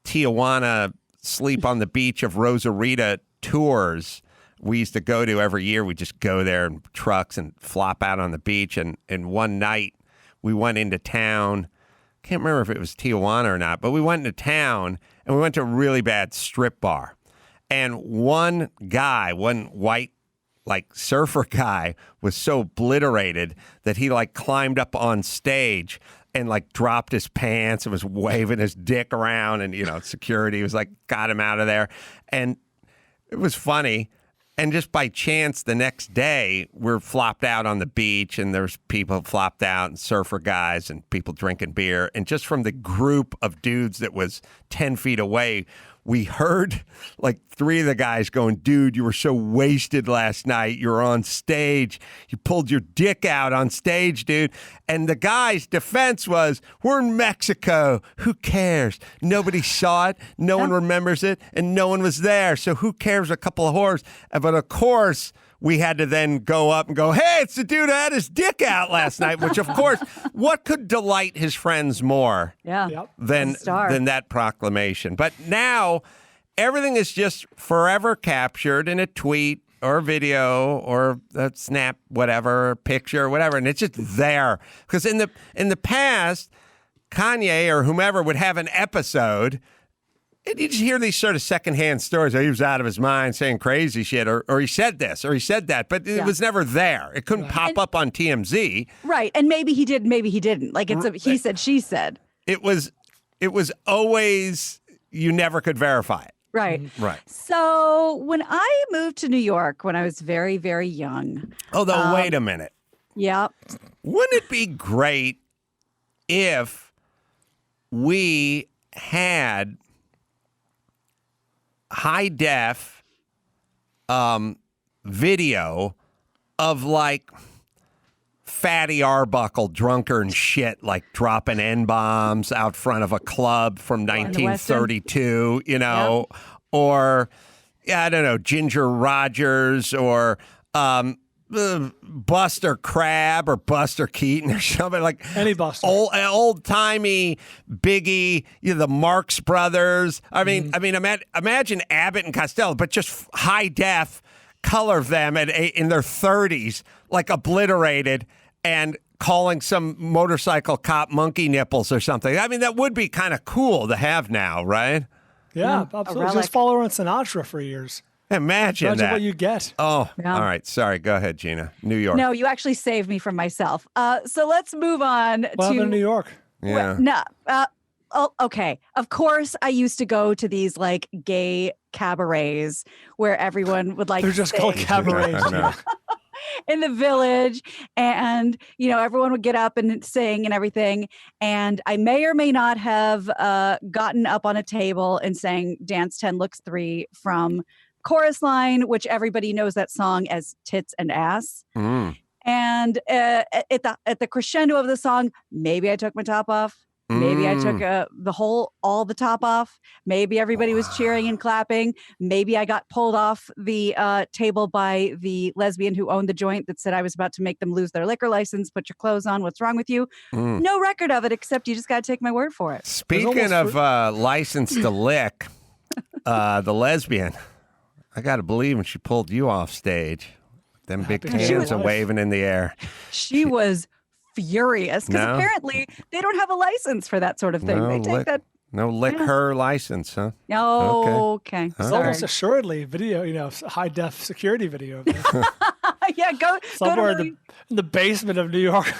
Tijuana, sleep on the beach of Rosarita tours we used to go to every year. We just go there in trucks and flop out on the beach. And one night we went into town. Can't remember if it was Tijuana or not, but we went into town and we went to a really bad strip bar. And one white like surfer guy was so obliterated that he like climbed up on stage and like dropped his pants and was waving his dick around, and security was like got him out of there. And it was funny. And just by chance the next day we're flopped out on the beach and there's people flopped out and surfer guys and people drinking beer, and just from the group of dudes that was 10 feet away, we heard like three of the guys going, dude, you were so wasted last night. You were on stage. You pulled your dick out on stage, dude. And the guy's defense was, we're in Mexico. Who cares? Nobody saw it. No one remembers it. And no one was there. So who cares? A couple of whores. But of course, we had to then go up and go, hey, it's the dude who had his dick out last night, which, of course, what could delight his friends more than that proclamation? But now everything is just forever captured in a tweet or a video or a snap, whatever, picture, whatever, and it's just there. Because in the past, Kanye or whomever would have an episode. And you just hear these sort of secondhand stories. Oh, he was out of his mind saying crazy shit, or he said this, or he said that, but it was never there. It couldn't pop up on TMZ. Right. And maybe he did, maybe he didn't. Like it's a he said, she said. It was always, you never could verify it. Right. Right. So when I moved to New York when I was very, very young. Although, wait a minute. Yeah. Wouldn't it be great if we had high def video of like Fatty Arbuckle drunker and shit, like dropping N-bombs out front of a club from 1932, or I don't know, Ginger Rogers, or Buster Crabbe or Buster Keaton or something like any Buster, old timey Biggie, the Marx Brothers. I mean, imagine Abbott and Costello, but just high def color of them in their 30s, like obliterated, and calling some motorcycle cop monkey nipples or something. I mean, that would be kind of cool to have now, right? Yeah, absolutely. Just follow around Sinatra for years. Imagine that. What you get. Oh, yeah. All right. Sorry. Go ahead, Gina. New York. No, you actually saved me from myself. So let's move on to New York. Yeah. Okay. Of course, I used to go to these like gay cabarets where everyone would like. They're just called cabarets. In the Village, and everyone would get up and sing and everything, and I may or may not have gotten up on a table and sang Dance 10 Looks 3 from Chorus Line, which everybody knows that song as Tits and Ass. And at the crescendo of the song, maybe I took my top off. Maybe I took all the top off. Maybe everybody was cheering and clapping. Maybe I got pulled off the table by the lesbian who owned the joint that said I was about to make them lose their liquor license. Put your clothes on. What's wrong with you? No record of it, except you just got to take my word for it. Speaking of license to lick, the lesbian, I got to believe when she pulled you off stage, them big hands are waving in the air. She was furious because apparently they don't have a license for that sort of thing. They take that. No lick her license, huh? Oh, okay. It's almost assuredly video, high def security video. Yeah, go somewhere in the basement of New York,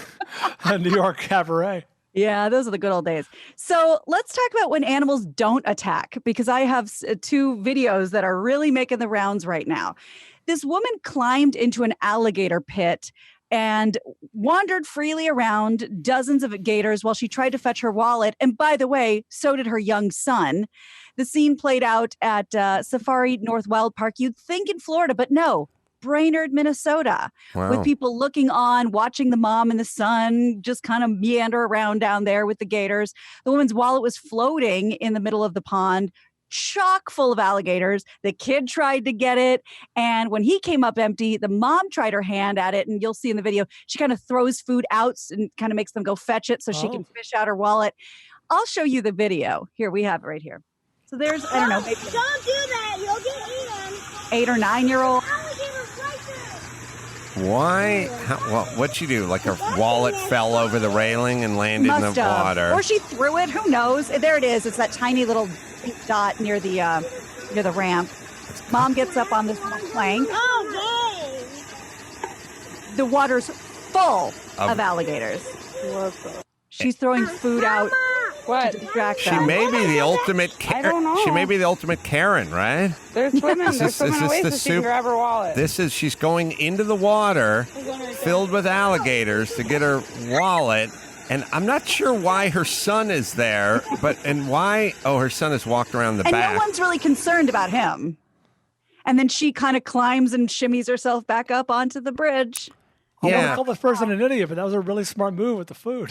a New York cabaret. Yeah, those are the good old days. So let's talk about when animals don't attack, because I have 2 videos that are really making the rounds right now. This woman climbed into an alligator pit and wandered freely around dozens of gators while she tried to fetch her wallet. And by the way, so did her young son. The scene played out at Safari North Wild Park. You'd think in Florida, but no, Brainerd, Minnesota, with people looking on, watching the mom and the son just kind of meander around down there with the gators. The woman's wallet was floating in the middle of the pond, chock full of alligators. The kid tried to get it, and when he came up empty, the mom tried her hand at it, and you'll see in the video, she kind of throws food out and kind of makes them go fetch it so she can fish out her wallet. I'll show you the video. Here, we have it right here. So there's, I don't know, maybe don't do that, you'll get eaten. 8 or 9-year-old. Why? What'd she do? Like her wallet fell over the railing and landed in the water? Or she threw it. Who knows? There it is. It's that tiny little pink dot near the ramp. Mom gets up on this plank. Oh, dang. The water's full of alligators. She's throwing food out. What? To distract them. She may be the ultimate. I don't know. She may be the ultimate Karen, right? They're swimming. They're swimming away so she can grab her wallet. She's going into the water filled with alligators to get her wallet. And I'm not sure why her son is there, and why? Oh, her son has walked around the back. And no one's really concerned about him. And then she kind of climbs and shimmies herself back up onto the bridge. I want to call this person an idiot, but that was a really smart move with the food.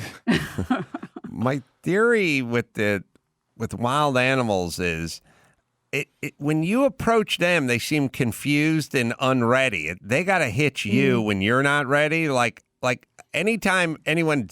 My theory with wild animals is when you approach them, they seem confused and unready. They got to hit you when you're not ready. Like anytime anyone,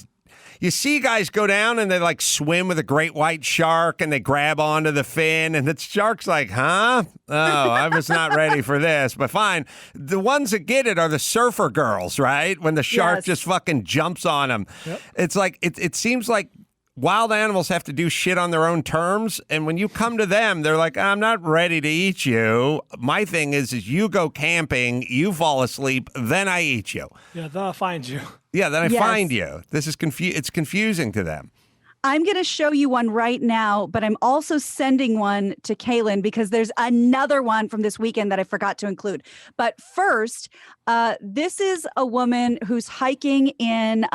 you see guys go down and they like swim with a great white shark and they grab onto the fin and the shark's like, huh? Oh, I was not ready for this, but fine. The ones that get it are the surfer girls, right? When the shark just fucking jumps on them. Yep. It's like, it seems like wild animals have to do shit on their own terms. And when you come to them, they're like, I'm not ready to eat you. My thing is you go camping, you fall asleep, then I eat you. Yeah, then I'll find you. Yeah, then I find you. This is it's confusing to them. I'm going to show you one right now, but I'm also sending one to Kaylin because there's another one from this weekend that I forgot to include. But first, this is a woman who's hiking in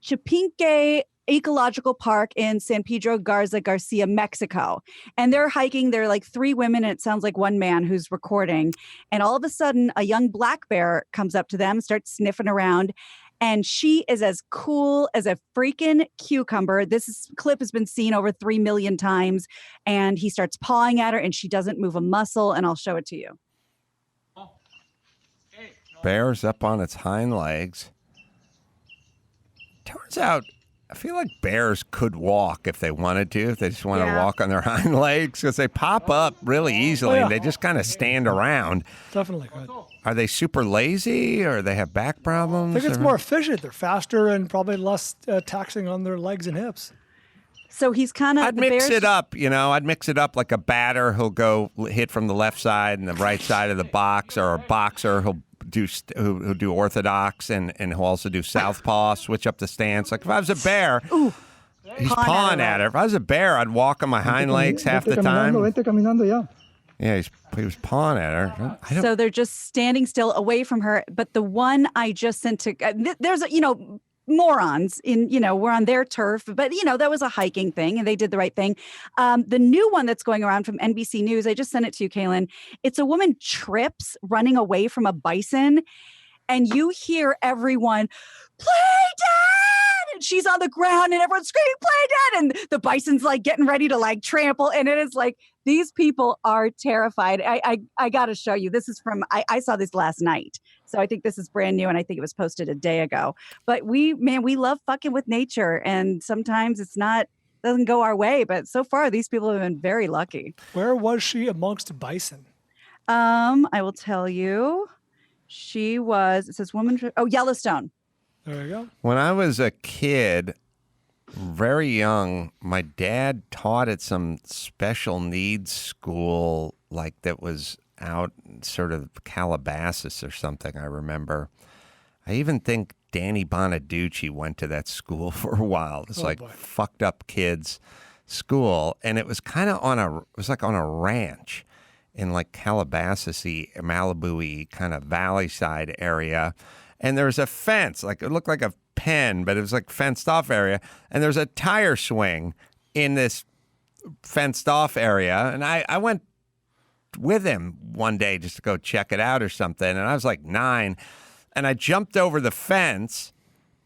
Chapinque Ecological Park in San Pedro Garcia, Mexico. And they're hiking. They're like 3 women, and it sounds like 1 man who's recording. And all of a sudden, a young black bear comes up to them, starts sniffing around. And she is as cool as a freaking cucumber. Clip has been seen over 3 million times. And he starts pawing at her, and she doesn't move a muscle. And I'll show it to you. Bear's up on its hind legs. Turns out, I feel like bears could walk if they wanted to, if they just want to walk on their hind legs, because they pop up really easily and they just kind of stand around. Definitely could. Are they super lazy or they have back problems? I think it's more efficient. They're faster and probably less taxing on their legs and hips. So he's kind of. I'd mix it up, I'd mix it up like a batter who'll go hit from the left side and the right side of the box, or a boxer who'll do orthodox and he'll also do southpaw, switch up the stance. Like if I was a bear, he's pawing at her. If I was a bear, I'd walk on my hind legs half the time. Yeah, he was pawing at her. So they're just standing still away from her. But the one I just sent to, there's morons in, we're on their turf, but that was a hiking thing and they did the right thing. The new one that's going around from NBC News, I just sent it to you, Kaylin. It's a woman trips running away from a bison and you hear everyone, play dead! And she's on the ground and everyone's screaming, play dead! And the bison's like getting ready to like trample. And it is like, these people are terrified. I got to show you. This is from, I saw this last night. So I think this is brand new and I think it was posted a day ago. But we love fucking with nature and sometimes doesn't go our way. But so far, these people have been very lucky. Where was she amongst bison? I will tell you. She was, it says Yellowstone. There you go. When I was a kid, very young, my dad taught at some special needs school that was out sort of Calabasas or something, I remember. I even think Danny Bonaducci went to that school for a while. It's fucked up kids school. And it was kind of on a ranch in Calabasas-y, Malibu-y kind of valley side area. And there was a fence, it looked like a pen, but it was fenced off area. And there's a tire swing in this fenced off area. And I went with him one day just to go check it out or something. And I was 9 and I jumped over the fence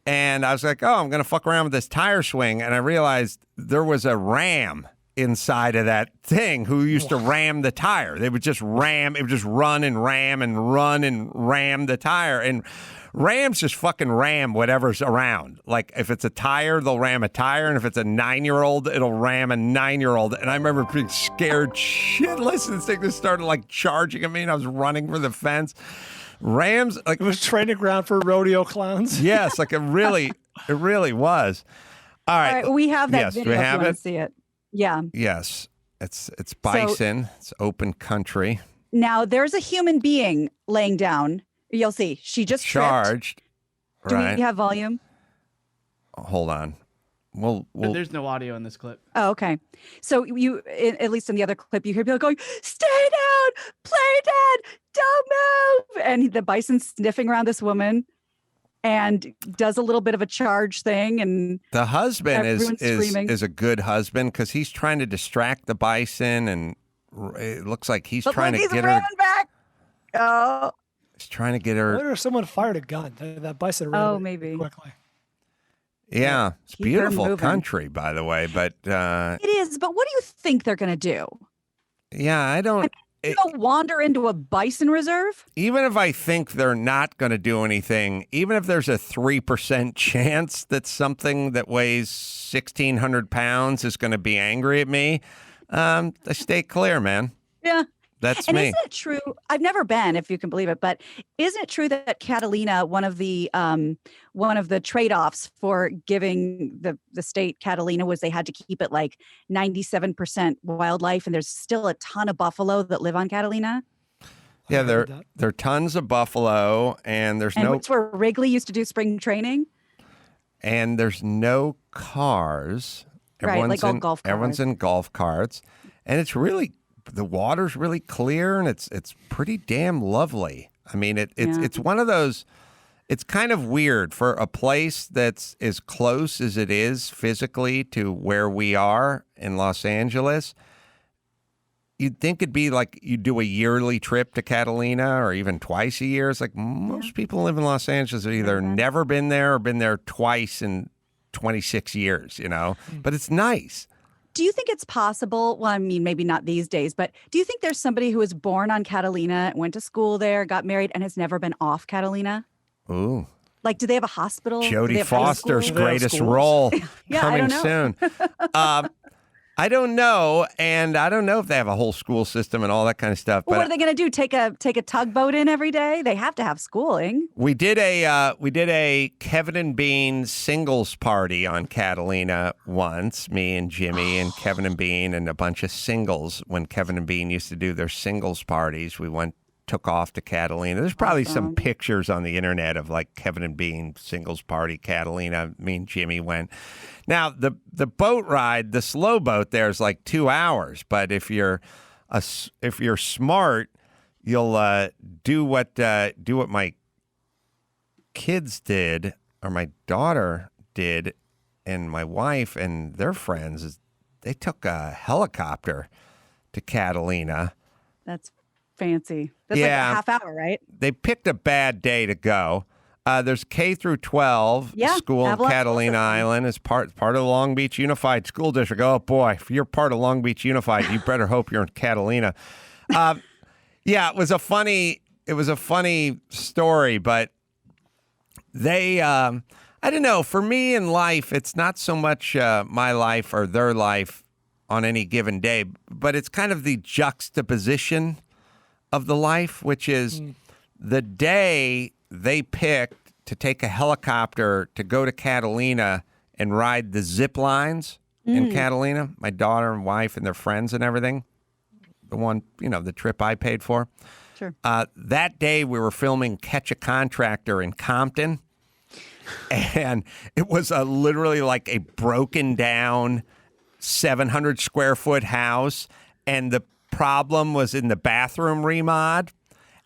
and I was like, oh, I'm going to fuck around with this tire swing. And I realized there was a ram inside of that thing who used to ram the tire. They would just ram, it would just run and ram the tire. And rams just fucking ram whatever's around. If it's a tire, they'll ram a tire. And if it's a 9-year-old, it'll ram a 9-year-old. And I remember being scared shitless. And this thing just started charging at me and I was running for the fence. Rams, it was training ground for rodeo clowns. Yes, it really was. All right. We have that yes, video we have if you it. want to see it. Yeah. Yes. It's bison. It's open country. Now there's a human being laying down. You'll see. She just charged. Do we have volume? Hold on. Well, there's no audio in this clip. Oh, okay. So at least in the other clip, you hear people going, "Stay down, play dead, don't move," and the bison's sniffing around this woman. And does a little bit of a charge thing, and the husband is a good husband because he's trying to distract the bison, and it looks like he's trying to get her back. Oh, he's trying to get her. I wonder if someone fired a gun. That bison ran maybe quickly. Yeah, it's beautiful country, by the way, but it is. But what do you think they're going to do? Yeah, I don't. Go wander into a bison reserve? Even if I think they're not going to do anything, even if there's a 3% chance that something that weighs 1,600 pounds is going to be angry at me, I stay clear, man. Yeah. That's and me. Isn't it true? I've never been, if you can believe it, but isn't it true that Catalina, one of the trade-offs for giving the state Catalina was they had to keep it 97% wildlife, and there's still a ton of buffalo that live on Catalina? Yeah, there are tons of buffalo, and it's where Wrigley used to do spring training. And there's no cars. Right, all golf carts. Everyone's in golf carts, and it's really. The water's really clear and it's pretty damn lovely. I mean, it's one of those. It's kind of weird for a place that's as close as it is physically to where we are in Los Angeles. You'd think it'd be you do a yearly trip to Catalina or even twice a year. It's most people who live in Los Angeles have either never been there or been there twice in 26 years, But it's nice. Do you think it's possible? Well, I mean, maybe not these days, but do you think there's somebody who was born on Catalina, went to school there, got married, and has never been off Catalina? Ooh. Like, do they have a hospital? Jodie Foster's greatest role coming soon. I don't know, and I don't know if they have a whole school system and all that kind of stuff. Well, but what are they going to do? Take a tugboat in every day? They have to have schooling. We did a Kevin and Bean singles party on Catalina once. Me and Jimmy and Kevin and Bean and a bunch of singles. When Kevin and Bean used to do their singles parties, we took off to Catalina. There's probably some pictures on the internet of like Kevin and Bean singles party Catalina. Me and Jimmy went. Now the boat ride, the slow boat there is like 2 hours. But if you're smart, you'll do what my kids did, or my daughter did, and my wife and their friends. Is they took a helicopter to Catalina. That's fancy. That's like a half hour, right? They picked a bad day to go. There's K through 12 school in Catalina Island as part of the Long Beach Unified School District. Oh boy, if you're part of Long Beach Unified, you better hope you're in Catalina. It was a funny story, but they I don't know. For me in life, it's not so much my life or their life on any given day, but it's kind of the juxtaposition of the life, which is the day they picked to take a helicopter to go to Catalina and ride the zip lines in Catalina. My daughter and wife and their friends and everything. The one, the trip I paid for. Sure. That day we were filming Catch a Contractor in Compton. And it was literally like a broken down 700 square foot house. And the problem was in the bathroom remod.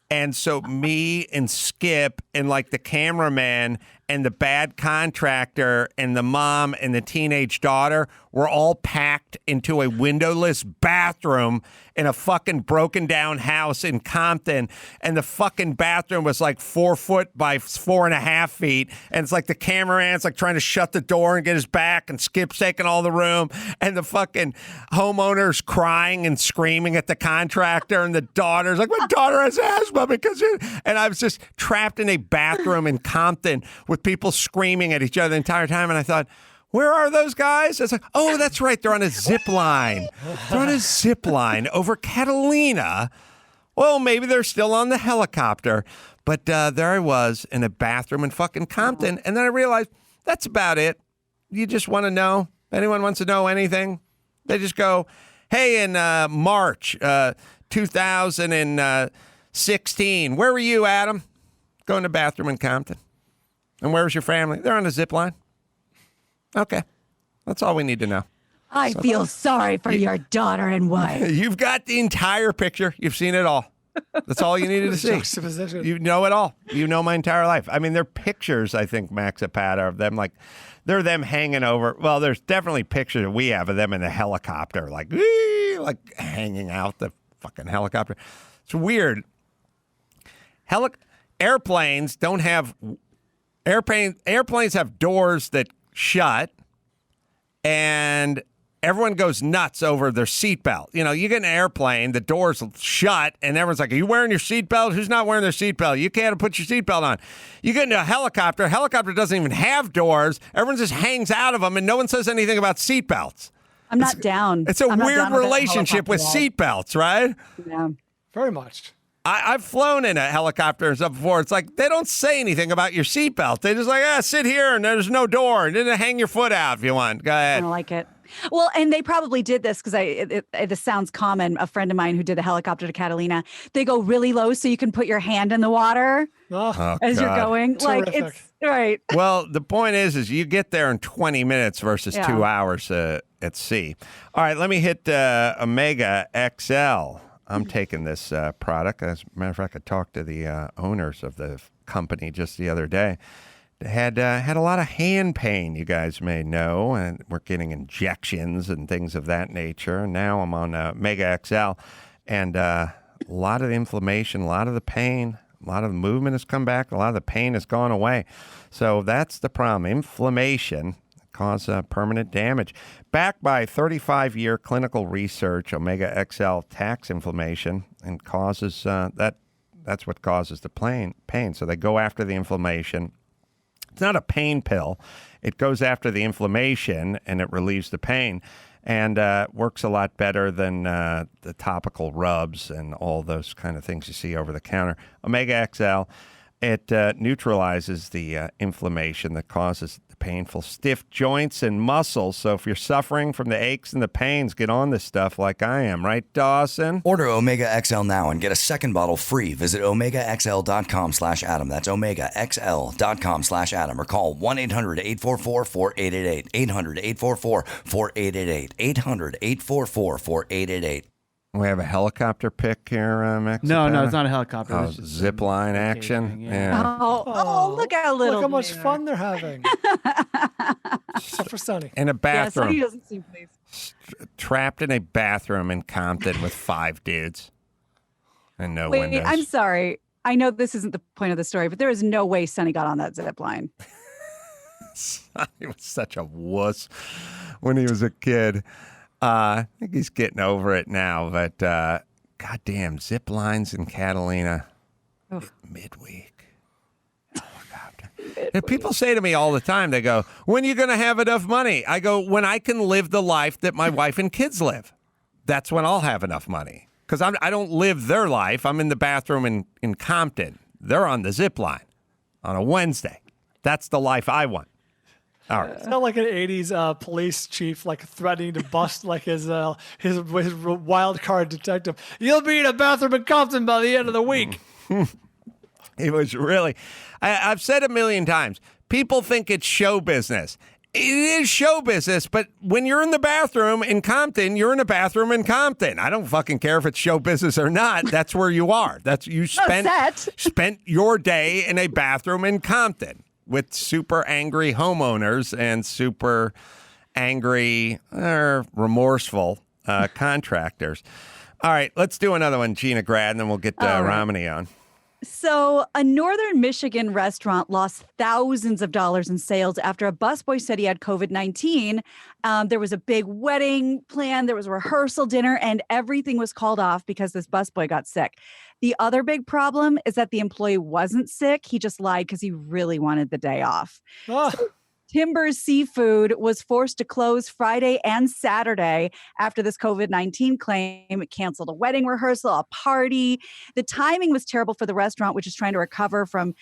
And so me and Skip and like the cameraman and the bad contractor and the mom and the teenage daughter were all packed into a windowless bathroom in a fucking broken down house in Compton. And the fucking bathroom was like 4 foot by 4.5 feet. And it's like the cameraman's like trying to shut the door and get his back, and Skip's taking all the room. And the fucking homeowner's crying and screaming at the contractor. And the daughter's like, my daughter has asthma because and I was just trapped in a bathroom in Compton with people screaming at each other the entire time. And I thought, where are those guys? It's like, oh, that's right. They're on a zip line. They're on a zip line over Catalina. Well, maybe they're still on the helicopter. But there I was in a bathroom in fucking Compton. And then I realized that's about it. You just want to know. Anyone wants to know anything? They just go, hey, in March 2016, where were you, Adam? Go in the bathroom in Compton. And where's your family? They're on a zip line. Okay. That's all we need to know. I feel sorry for your daughter and wife. You've got the entire picture. You've seen it all. That's all you needed to see. You know it all. You know my entire life. I mean, they're pictures, I think, Max Zapata, of them. Like, they're them hanging over. Well, there's definitely pictures that we have of them in a helicopter, like hanging out the fucking helicopter. It's weird. Airplanes don't have... Airplanes have doors that shut, and everyone goes nuts over their seatbelt. You get in an airplane, the doors shut, and everyone's like, are you wearing your seatbelt? Who's not wearing their seatbelt? You can't put your seatbelt on. You get into a helicopter doesn't even have doors. Everyone just hangs out of them, and no one says anything about seatbelts. I'm not down. It's a weird relationship with seatbelts, right? Yeah. Very much. I've flown in a helicopter and stuff before. It's like they don't say anything about your seatbelt. They just like, sit here and there's no door. And then hang your foot out if you want. Go ahead. I don't like it. Well, and they probably did this because this sounds common. A friend of mine who did the helicopter to Catalina, they go really low so you can put your hand in the water as you're going. Terrific. Like, it's right. Well, the point is you get there in 20 minutes versus 2 hours at sea. All right, let me hit Omega XL. I'm taking this product. As a matter of fact, I talked to the owners of the company just the other day. They had a lot of hand pain, you guys may know, and we're getting injections and things of that nature. And now I'm on Mega XL, and a lot of the inflammation, a lot of the pain, a lot of the movement has come back, a lot of the pain has gone away. So that's the problem. Inflammation cause permanent damage. Backed by 35-year clinical research, Omega XL attacks inflammation and causes that's what causes the pain. So they go after the inflammation. It's not a pain pill. It goes after the inflammation and it relieves the pain, and works a lot better than the topical rubs and all those kind of things you see over the counter. Omega XL, it neutralizes the inflammation that causes the painful stiff joints and muscles. So if you're suffering from the aches and the pains, get on this stuff like I am. Right, Dawson? Order Omega XL now and get a second bottle free. Visit OmegaXL.com/Adam. That's OmegaXL.com/Adam. Or call 1-800-844-4888. 800-844-4888. 800-844-4888. We have a helicopter pick here, Mexico. No, it's not a helicopter. Oh, zip line action. Yeah. Look how little. Look how much fun they're having. Except for Sonny. In a bathroom. Yeah, Sonny doesn't seem pleased. Trapped in a bathroom in Compton with 5 dudes and no Wait, windows. I'm sorry. I know this isn't the point of the story, but there is no way Sonny got on that zip line. Sonny was such a wuss when he was a kid. I think he's getting over it now, but goddamn, zip lines in Catalina midweek. Helicopter. And people say to me all the time, they go, when are you going to have enough money? I go, when I can live the life that my wife and kids live. That's when I'll have enough money. Because I don't live their life. I'm in the bathroom in Compton. They're on the zip line on a Wednesday. That's the life I want. All right. It's not like an '80s police chief like threatening to bust like his wild card detective. You'll be in a bathroom in Compton by the end of the week. It was really. I've said a million times. People think it's show business. It is show business, but when you're in the bathroom in Compton, you're in a bathroom in Compton. I don't fucking care if it's show business or not. That's where you are. That's you spent your day in a bathroom in Compton with super angry homeowners and super angry or remorseful contractors. All right, let's do another one, Gina Grad, and then we'll get Romany on. So a northern Michigan restaurant lost thousands of dollars in sales after a busboy said he had COVID-19. There was a big wedding planned. There was a rehearsal dinner, and everything was called off because this busboy got sick. The other big problem is that the employee wasn't sick. He just lied because he really wanted the day off. So Timbers Seafood was forced to close Friday and Saturday after this COVID-19 claim. It canceled a wedding rehearsal, a party. The timing was terrible for the restaurant, which is trying to recover from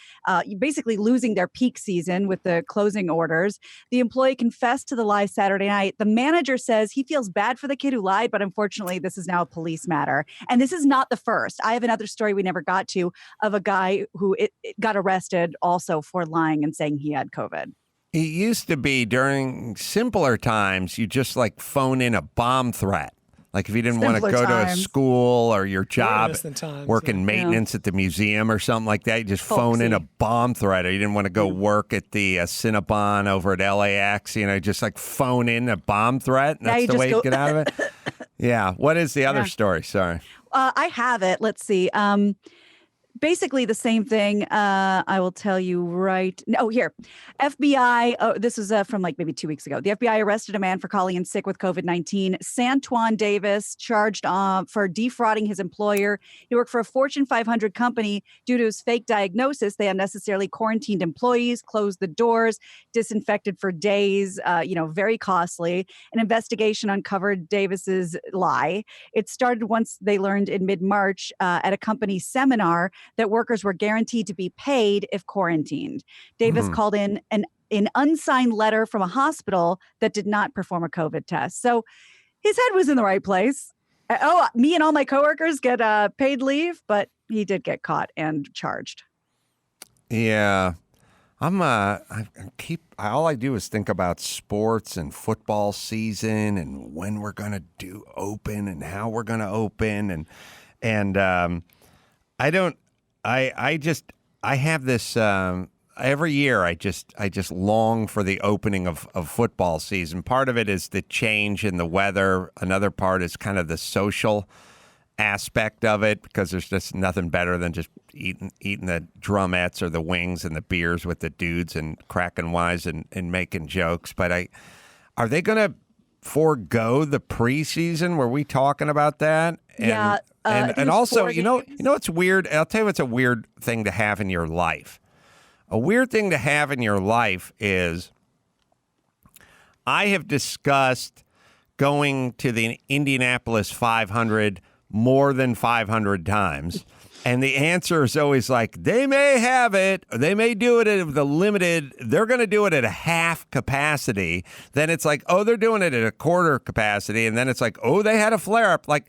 basically losing their peak season with the closing orders. The employee confessed to the lie Saturday night. The manager says he feels bad for the kid who lied, but unfortunately, this is now a police matter. And this is not the first. I have another story we never got to of a guy who it got arrested also for lying and saying he had COVID. It used to be during simpler times, you just like phone in a bomb threat. Like if you didn't want to go to a school or your job, working maintenance at the museum or something like that, you just phone in a bomb threat. Or you didn't want to go work at the Cinnabon over at LAX, just like phone in a bomb threat. And that's the way you get out of it. Yeah. What is the other story? Sorry. I have it. Let's see. Basically the same thing. I will tell you right. Oh, here. FBI. Oh, this was from like maybe 2 weeks ago. The FBI arrested a man for calling in sick with COVID-19. Santuan Davis charged for defrauding his employer. He worked for a Fortune 500 company. Due to his fake diagnosis, they unnecessarily quarantined employees, closed the doors, disinfected for days. Very costly. An investigation uncovered Davis's lie. It started once they learned in mid-March at a company seminar that workers were guaranteed to be paid if quarantined. Davis called in an unsigned letter from a hospital that did not perform a COVID test. So his head was in the right place. Me and all my coworkers get paid leave, but he did get caught and charged. Yeah. All I do is think about sports and football season and when we're going to do open and how we're going to open. And I have this every year. I just long for the opening of football season. Part of it is the change in the weather. Another part is kind of the social aspect of it because there's just nothing better than just eating the drumettes or the wings and the beers with the dudes and cracking wise and making jokes. But are they going to forego the preseason? Were we talking about that? And, and also, you know what's weird? I'll tell you what's a weird thing to have in your life. A weird thing to have in your life is I have discussed going to the Indianapolis 500 more than 500 times. And the answer is always like, they may have it, or they may do it at the limited, they're going to do it at a half capacity. Then it's like, oh, they're doing it at a quarter capacity. And then it's like, oh, they had a flare up. Like,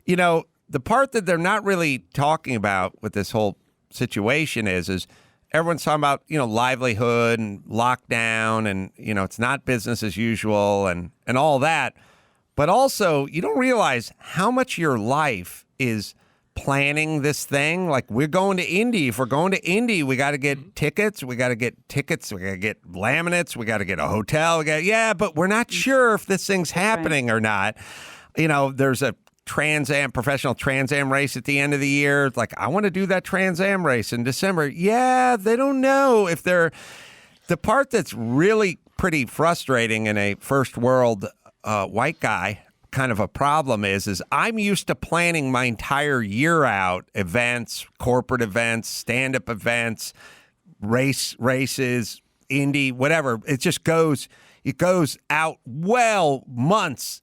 you know, the part that they're not really talking about with this whole situation is everyone's talking about, you know, livelihood and lockdown and, you know, it's not business as usual and all that. But also, you don't realize how much your life is planning this thing. Like, we're going to Indy. If we're going to Indy, we got to get tickets. We got to get laminates. We got to get a hotel. But we're not sure if this thing's happening or not. You know, there's a professional Trans Am race at the end of the year. It's like, I want to do that Trans Am race in December. Yeah, they don't know if they're the part that's really pretty frustrating in a first world white guy kind of a problem is I'm used to planning my entire year out, events, corporate events, stand-up events, races, Indy, whatever. It goes out months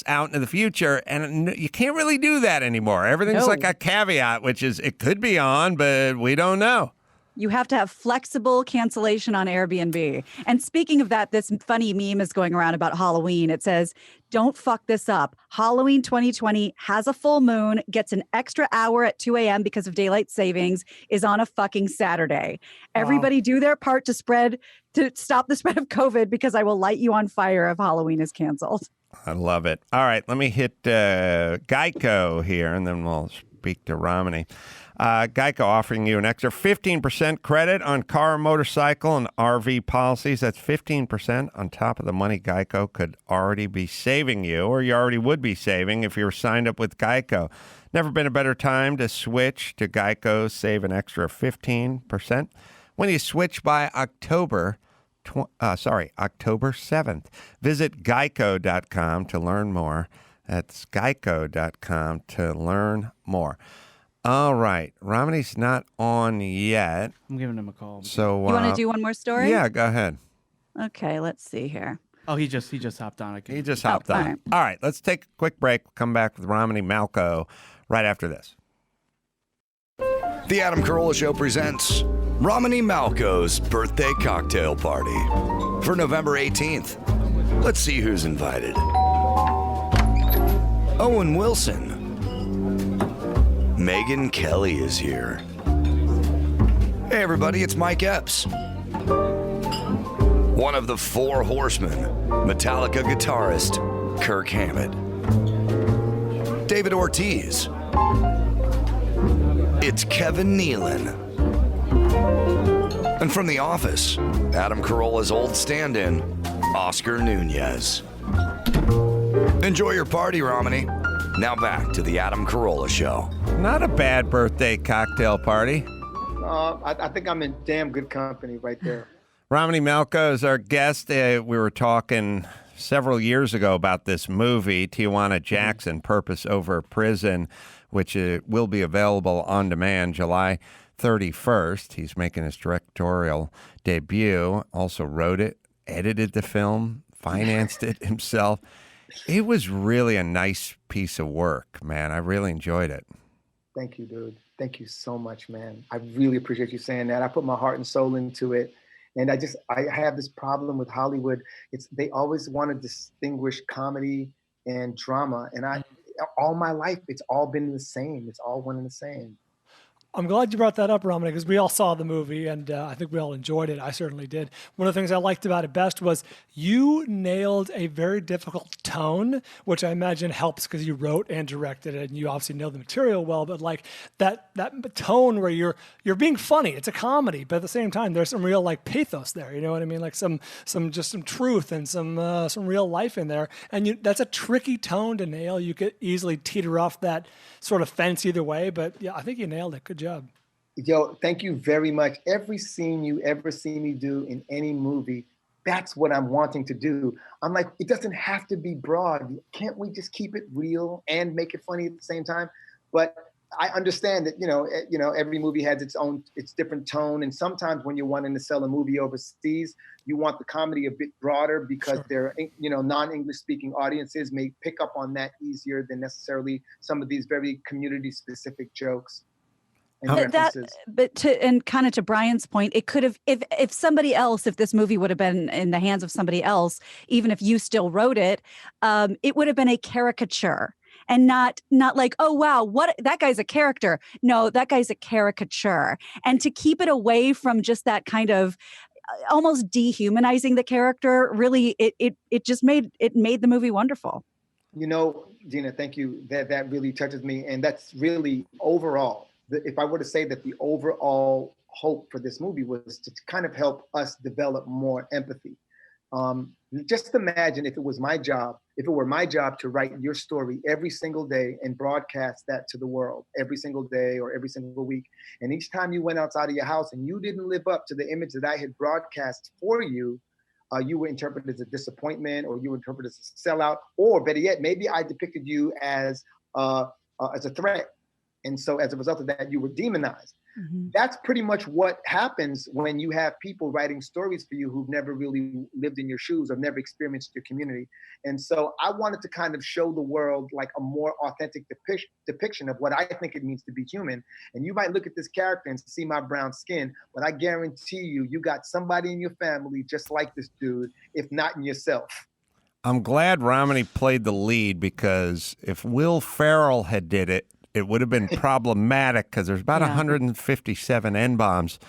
out into the future, and you can't really do that anymore. Everything's like a caveat, which is it could be on, but we don't know. You have to have flexible cancellation on Airbnb. And speaking of that, this funny meme is going around about Halloween. It says, don't fuck this up. Halloween 2020 has a full moon, gets an extra hour at 2 a.m. because of daylight savings, is on a fucking Saturday. Everybody do their part to stop the spread of COVID, because I will light you on fire if Halloween is canceled. I love it. All right, let me hit Geico here, and then we'll speak to Romany. Geico offering you an extra 15% credit on car, motorcycle, and RV policies. That's 15% on top of the money Geico could already be saving you, or you already would be saving if you were signed up with Geico. Never been a better time to switch to Geico. Save an extra 15% when you switch by October 7th. Visit geico.com to learn more. That's geico.com to learn more. All right. Romany's not on yet. I'm giving him a call. So you want to do one more story? Yeah, go ahead. Okay, let's see here. Oh, he just hopped on. He just hopped on. All right, let's take a quick break. We'll come back with Romany Malco right after this. The Adam Carolla Show presents Romany Malco's birthday cocktail party for November 18th. Let's see who's invited. Owen Wilson. Megyn Kelly is here. Hey everybody, it's Mike Epps. One of the Four Horsemen, Metallica guitarist Kirk Hammett. David Ortiz. It's Kevin Nealon. And from The Office, Adam Carolla's old stand-in, Oscar Nunez. Enjoy your party, Romany. Now back to the Adam Carolla Show. Not a bad birthday cocktail party. I think I'm in damn good company right there. Romany Malco is our guest. We were talking several years ago about this movie, Tijuana Jackson, Purpose Over Prison, which will be available on demand July 31st. He's making his directorial debut. Also wrote it, edited the film, financed it himself. It was really a nice piece of work, man. I really enjoyed it. Thank you, dude. Thank you so much, man. I really appreciate you saying that. I put my heart and soul into it. And I have this problem with Hollywood. They always want to distinguish comedy and drama. And all my life, it's all been the same. It's all one and the same. I'm glad you brought that up, Romany, because we all saw the movie and I think we all enjoyed it. I certainly did. One of the things I liked about it best was you nailed a very difficult tone, which I imagine helps because you wrote and directed it and you obviously know the material well, but like that tone where you're being funny. It's a comedy, but at the same time, there's some real like pathos there. You know what I mean? Like some truth and some real life in there. And that's a tricky tone to nail. You could easily teeter off that sort of fence either way, but yeah, I think you nailed it. Good job. Yo, thank you very much. Every scene you ever see me do in any movie, that's what I'm wanting to do. I'm like, it doesn't have to be broad. Can't we just keep it real and make it funny at the same time? But I understand that, every movie has its different tone. And sometimes when you're wanting to sell a movie overseas, you want the comedy a bit broader because their, non-English speaking audiences may pick up on that easier than necessarily some of these very community specific jokes. And kind of to Brian's point, it could have, if somebody else, if this movie would have been in the hands of somebody else, even if you still wrote it, it would have been a caricature and not like, oh, wow, what, that guy's a character. No, that guy's a caricature. And to keep it away from just that kind of almost dehumanizing the character, really, it just made the movie wonderful. Gina, thank you. That really touches me. And that's really overall. If I were to say that the overall hope for this movie was to kind of help us develop more empathy. Just imagine if it were my job to write your story every single day and broadcast that to the world every single day or every single week. And each time you went outside of your house and you didn't live up to the image that I had broadcast for you, you were interpreted as a disappointment, or you were interpreted as a sellout, or better yet, maybe I depicted you as a threat. And so as a result of that, you were demonized. Mm-hmm. That's pretty much what happens when you have people writing stories for you who've never really lived in your shoes or never experienced your community. And so I wanted to kind of show the world like a more authentic depiction of what I think it means to be human. And you might look at this character and see my brown skin, but I guarantee you got somebody in your family just like this dude, if not in yourself. I'm glad Romany played the lead, because if Will Ferrell had did it, it would have been problematic because there's about 157 N-bombs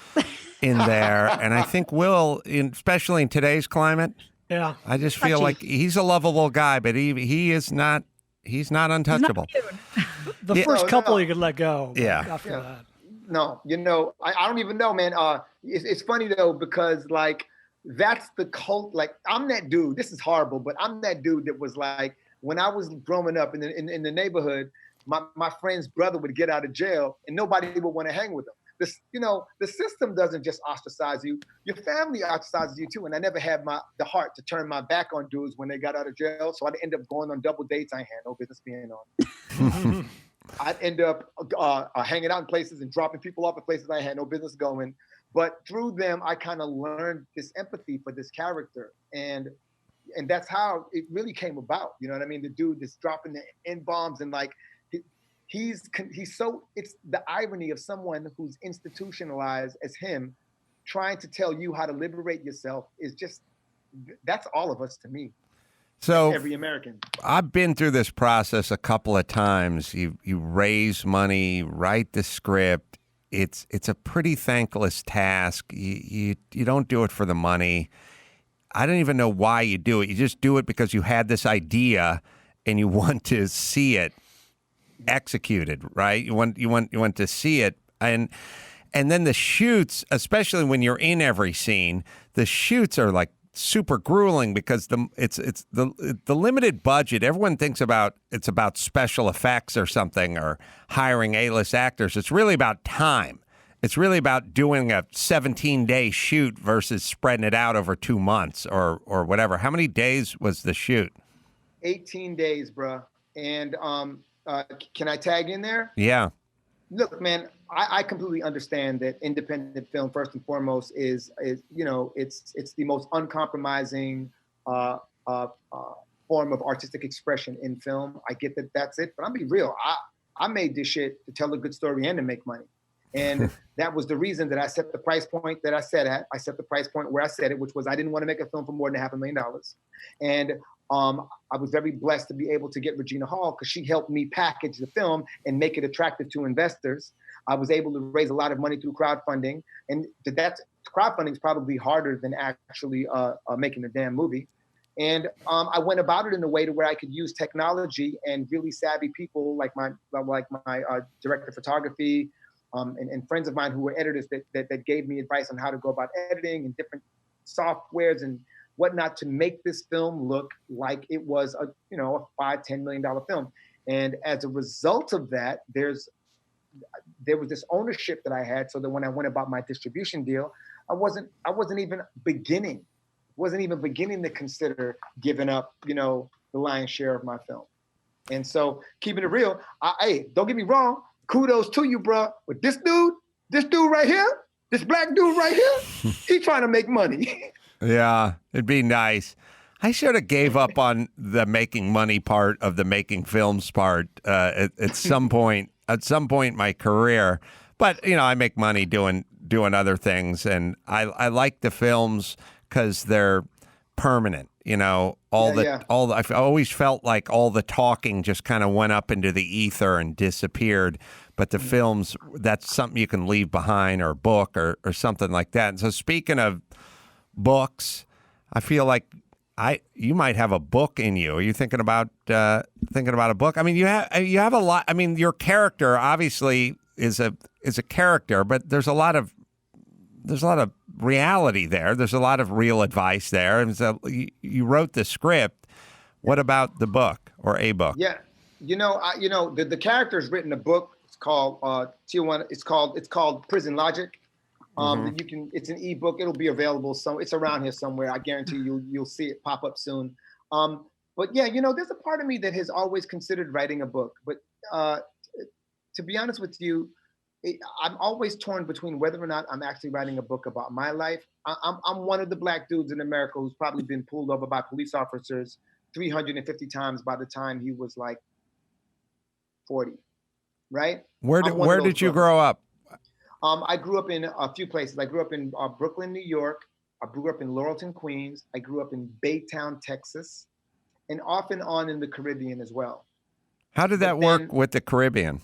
in there. And I think Will, especially in today's climate, I just feel like he's a lovable guy, but he's not untouchable. The first couple you could let go. After that. No, I don't even know, man. It's funny though, because like, that's the cult. Like, I'm that dude. This is horrible, but I'm that dude that was like, when I was growing up in the neighborhood, my friend's brother would get out of jail and nobody would want to hang with him. The system doesn't just ostracize you, your family ostracizes you too. And I never had the heart to turn my back on dudes when they got out of jail. So I'd end up going on double dates I had no business being on. I'd end up hanging out in places and dropping people off at places I had no business going. But through them, I kind of learned this empathy for this character. And that's how it really came about. You know what I mean? The dude that's dropping the N-bombs and like, he's so, it's the irony of someone who's institutionalized as him trying to tell you how to liberate yourself is just, that's all of us to me. So every American. I've been through this process a couple of times. You raise money, write the script. It's a pretty thankless task. You don't do it for the money. I don't even know why you do it. You just do it because you had this idea and you want to see it executed, right? You want to see it, and then the shoots, especially when you're in every scene, the shoots are like super grueling because the limited budget. Everyone thinks it's about special effects or something, or hiring A-list actors. It's really about time. It's really about doing a 17-day shoot versus spreading it out over 2 months or whatever. How many days was the shoot? 18 days, bro. And can I tag in there? Yeah. Look, man, I completely understand that independent film, first and foremost, is it's the most uncompromising form of artistic expression in film. I get that that's it, but I'll be real. I made this shit to tell a good story and to make money. And that was the reason that I set the price point that I set at. I set the price point where I set it, which was I didn't want to make a film for more than $500,000. And I was very blessed to be able to get Regina Hall because she helped me package the film and make it attractive to investors. I was able to raise a lot of money through crowdfunding, and crowdfunding is probably harder than actually making a damn movie. And I went about it in a way to where I could use technology and really savvy people like my director of photography and friends of mine who were editors that gave me advice on how to go about editing and different softwares and whatnot to make this film look like it was a $5-10 million film. And as a result of that, there was this ownership that I had, so that when I went about my distribution deal, I wasn't even beginning to consider giving up, the lion's share of my film. And so keeping it real, hey, don't get me wrong, kudos to you, bro. But this dude right here, this black dude right here, he trying to make money. Yeah, it'd be nice. I sort of gave up on the making money part of the making films part at some point. At some point in my career, but I make money doing other things, and I like the films because they're permanent. I've always felt like all the talking just kind of went up into the ether and disappeared. But the films, that's something you can leave behind, or book, or something like that. And so, speaking of books, I feel like you might have a book in you. Are you thinking about a book? I mean, you have a lot. I mean, your character obviously is a character, but there's a lot of reality there. There's a lot of real advice there. And so you wrote the script. What about the book or a book? Yeah, the character's written a book. It's called Tijuana. It's called Prison Logic. It's an ebook. It'll be available. It's around here somewhere. I guarantee you'll see it pop up soon. But yeah, there's a part of me that has always considered writing a book. But to be honest with you, I'm always torn between whether or not I'm actually writing a book about my life. I'm one of the black dudes in America who's probably been pulled over by police officers 350 times by the time he was like 40, right? Where did you grow up? I grew up in a few places. I grew up in Brooklyn, New York. I grew up in Laurelton, Queens. I grew up in Baytown, Texas, and off and on in the Caribbean as well. How did that work with the Caribbean?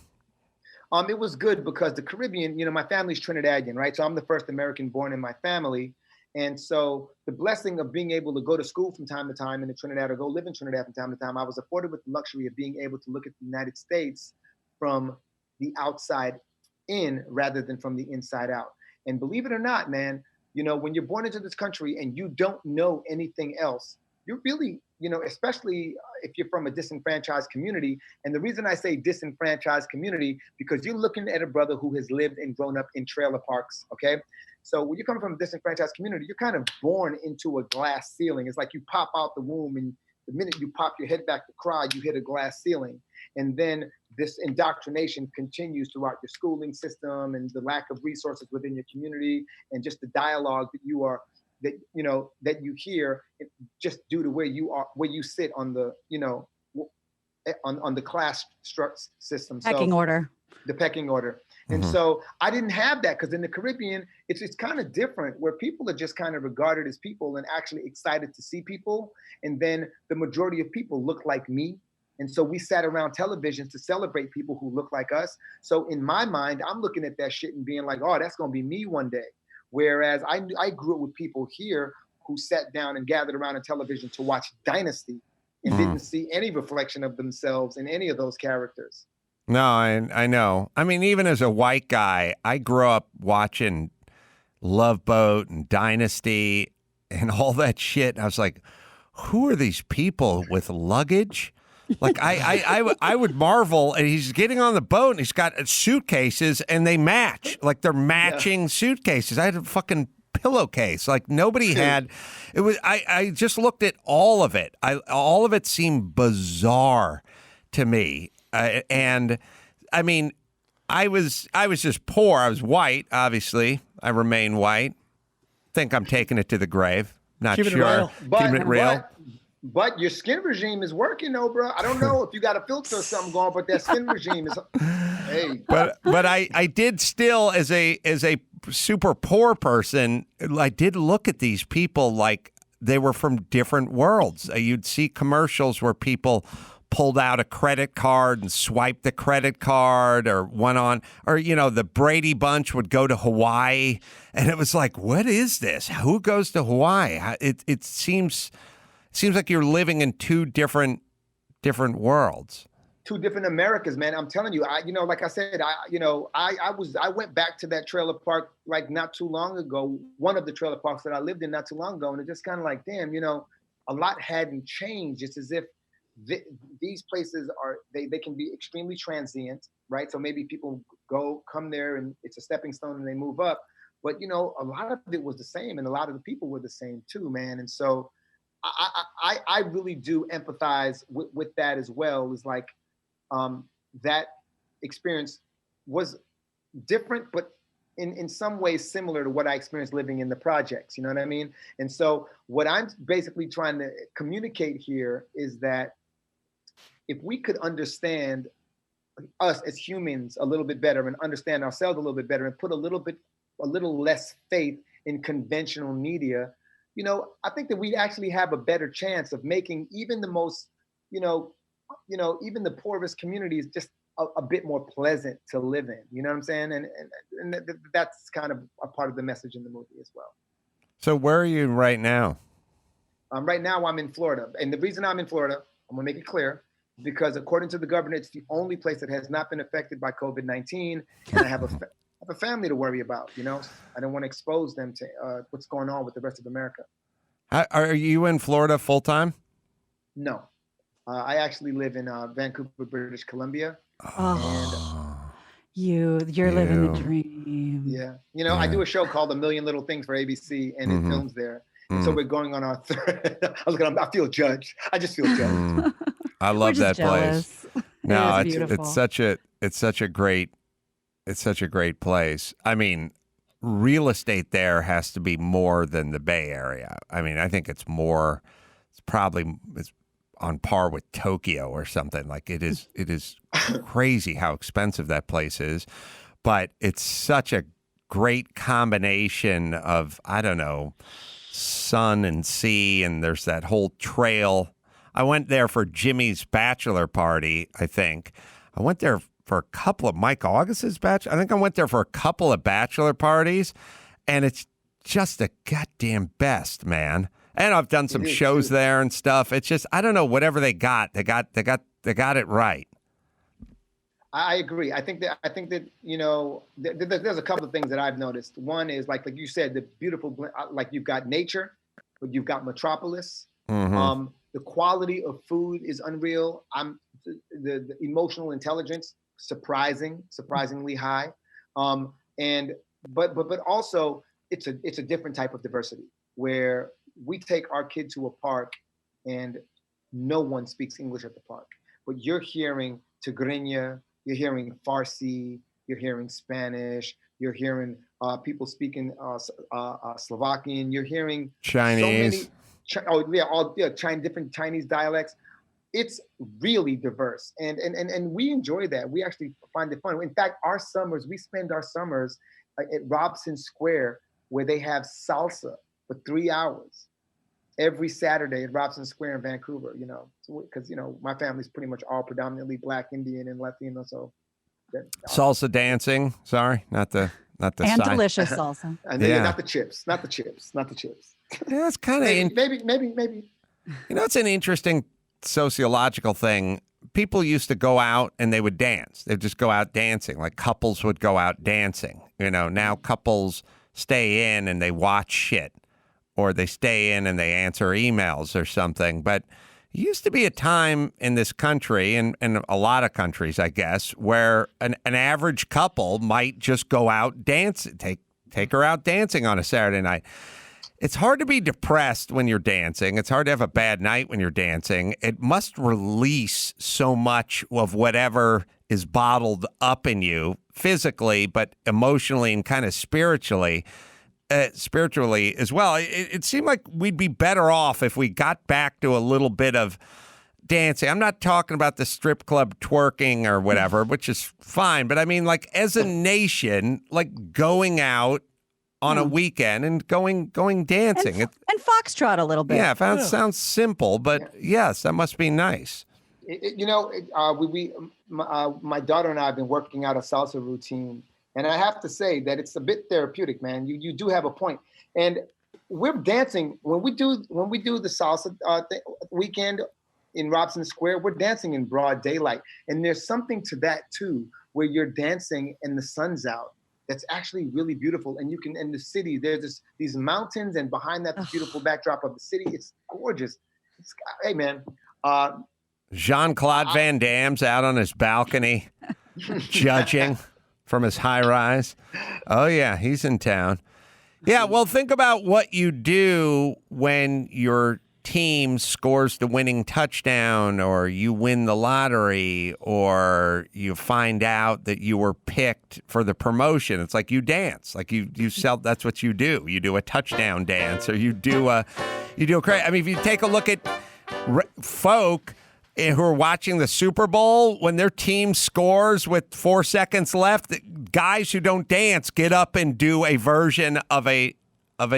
It was good because the Caribbean, my family's Trinidadian, right? So I'm the first American born in my family. And so the blessing of being able to go to school from time to time in Trinidad, or go live in Trinidad from time to time, I was afforded with the luxury of being able to look at the United States from the outside in rather than from the inside out. And believe it or not, man, when you're born into this country and you don't know anything else, you're really, especially if you're from a disenfranchised community. And the reason I say disenfranchised community, because you're looking at a brother who has lived and grown up in trailer parks, okay? So when you come from a disenfranchised community, you're kind of born into a glass ceiling. It's like you pop out the womb, and the minute you pop your head back to cry, you hit a glass ceiling. And then this indoctrination continues throughout your schooling system, and the lack of resources within your community, and just the dialogue that you hear just due to where you sit on the, on the class system. Pecking order. The pecking order. And so I didn't have that, because in the Caribbean, it's kind of different, where people are just kind of regarded as people and actually excited to see people. And then the majority of people look like me. And so we sat around televisions to celebrate people who look like us. So in my mind, I'm looking at that shit and being like, oh, that's going to be me one day. Whereas I grew up with people here who sat down and gathered around a television to watch Dynasty and didn't see any reflection of themselves in any of those characters. No, I know. I mean, even as a white guy, I grew up watching Love Boat and Dynasty and all that shit. I was like, who are these people with luggage? Like I would marvel, and he's getting on the boat and he's got suitcases and they match, like they're matching suitcases. I had a fucking pillowcase. Like nobody had. It was. I just looked at all of it. All of it seemed bizarre to me. And I mean, I was just poor. I was white. Obviously, I remain white. Think I'm taking it to the grave. Not Keeping sure. Keeping it real. But your skin regime is working, though, bro. I don't know if you got a filter or something going, but that skin regime is. Hey. But I did still, as a super poor person, I did look at these people like they were from different worlds. You'd see commercials where people pulled out a credit card and swiped the credit card, or went on, or, you know, the Brady Bunch would go to Hawaii, and it was like, what is this? Who goes to Hawaii? It seems like you're living in two different worlds. Two different Americas, man. I'm telling you, like I said, I went back to that trailer park like not too long ago, one of the trailer parks that I lived in not too long ago, and it just kind of like, damn, a lot hadn't changed. It's as if these places they can be extremely transient, right? So maybe people come there and it's a stepping stone and they move up, but a lot of it was the same, and a lot of the people were the same too, man. And so I really do empathize with that as well. Is like, that experience was different, but in some ways similar to what I experienced living in the projects, you know what I mean? And so what I'm basically trying to communicate here is that if we could understand us as humans a little bit better and understand ourselves a little bit better and put a little less faith in conventional media, I think that we actually have a better chance of making even the most, even the poorest communities just a bit more pleasant to live in. You know what I'm saying? And that's kind of a part of the message in the movie as well. So where are you right now? Right now I'm in Florida. And the reason I'm in Florida, I'm gonna make it clear, because according to the governor, it's the only place that has not been affected by COVID-19. And I have a family to worry about, I don't want to expose them to what's going on with the rest of America. Are you in Florida full time? No. I actually live in Vancouver, British Columbia. You're living the dream. Yeah. I do a show called A Million Little Things for ABC, and it films there. And so we're going on our third. I feel judged. I just feel judged. I love that jealous. place. No, it's such a great place. I mean, real estate there has to be more than the Bay Area. I mean, I think it's on par with Tokyo or something. Like it is crazy how expensive that place is, but it's such a great combination of, I don't know, sun and sea, and there's that whole trail. I went there for Jimmy's bachelor party, I think. I went there for a couple of Mike August's bachelor. I think I went there for a couple of bachelor parties, and it's just the goddamn best, man. And I've done some shows there and stuff. It's just, I don't know, whatever they got it right. I agree. I think that there's a couple of things that I've noticed. One is like you said, the beautiful, like you've got nature, but you've got metropolis. Mm-hmm. The quality of food is unreal. The emotional intelligence surprisingly high. But also it's a different type of diversity where we take our kid to a park and no one speaks English at the park, but you're hearing Tigrinya, you're hearing Farsi, you're hearing Spanish, you're hearing people speaking Slovakian, you're hearing Chinese. Different Chinese dialects. It's really diverse, and we enjoy that. We actually find it fun. In fact, we spend our summers at Robson Square, where they have salsa for 3 hours every Saturday at Robson Square in Vancouver. Because my family's pretty much all predominantly Black, Indian, and Latino. So salsa dancing. Sorry, not the and side. Delicious salsa. And not the chips. Yeah, it's kind of maybe. It's an interesting sociological thing. People used to go out and they would dance. They'd just go out dancing. Like couples would go out dancing. Now couples stay in and they watch shit, or they stay in and they answer emails or something. But it used to be a time in this country, and a lot of countries, I guess, where an average couple might just go out dancing, take her out dancing on a Saturday night. It's hard to be depressed when you're dancing. It's hard to have a bad night when you're dancing. It must release so much of whatever is bottled up in you physically, but emotionally and kind of spiritually as well. It seemed like we'd be better off if we got back to a little bit of dancing. I'm not talking about the strip club twerking or whatever, which is fine. But I mean, like as a nation, like going out on a weekend and going dancing. And foxtrot a little bit. Yeah, it sounds simple, but yes, that must be nice. My daughter and I have been working out a salsa routine, and I have to say that it's a bit therapeutic, man. You do have a point, and we're dancing when we do the salsa weekend in Robson Square. We're dancing in broad daylight, and there's something to that too, where you're dancing and the sun's out. That's actually really beautiful, and you can in the city. There's these mountains, and behind that, the beautiful backdrop of the city. It's gorgeous. Hey, man. Jean-Claude Van Damme's out on his balcony judging from his high rise. Oh, yeah, he's in town. Yeah, well, think about what you do when your team scores the winning touchdown, or you win the lottery, or you find out that you were picked for the promotion. It's like you dance, like you sell. That's what you do. You do a touchdown dance, or you do a crazy. I mean, if you take a look at folk who are watching the Super Bowl, when their team scores with 4 seconds left, guys who don't dance get up and do a version of a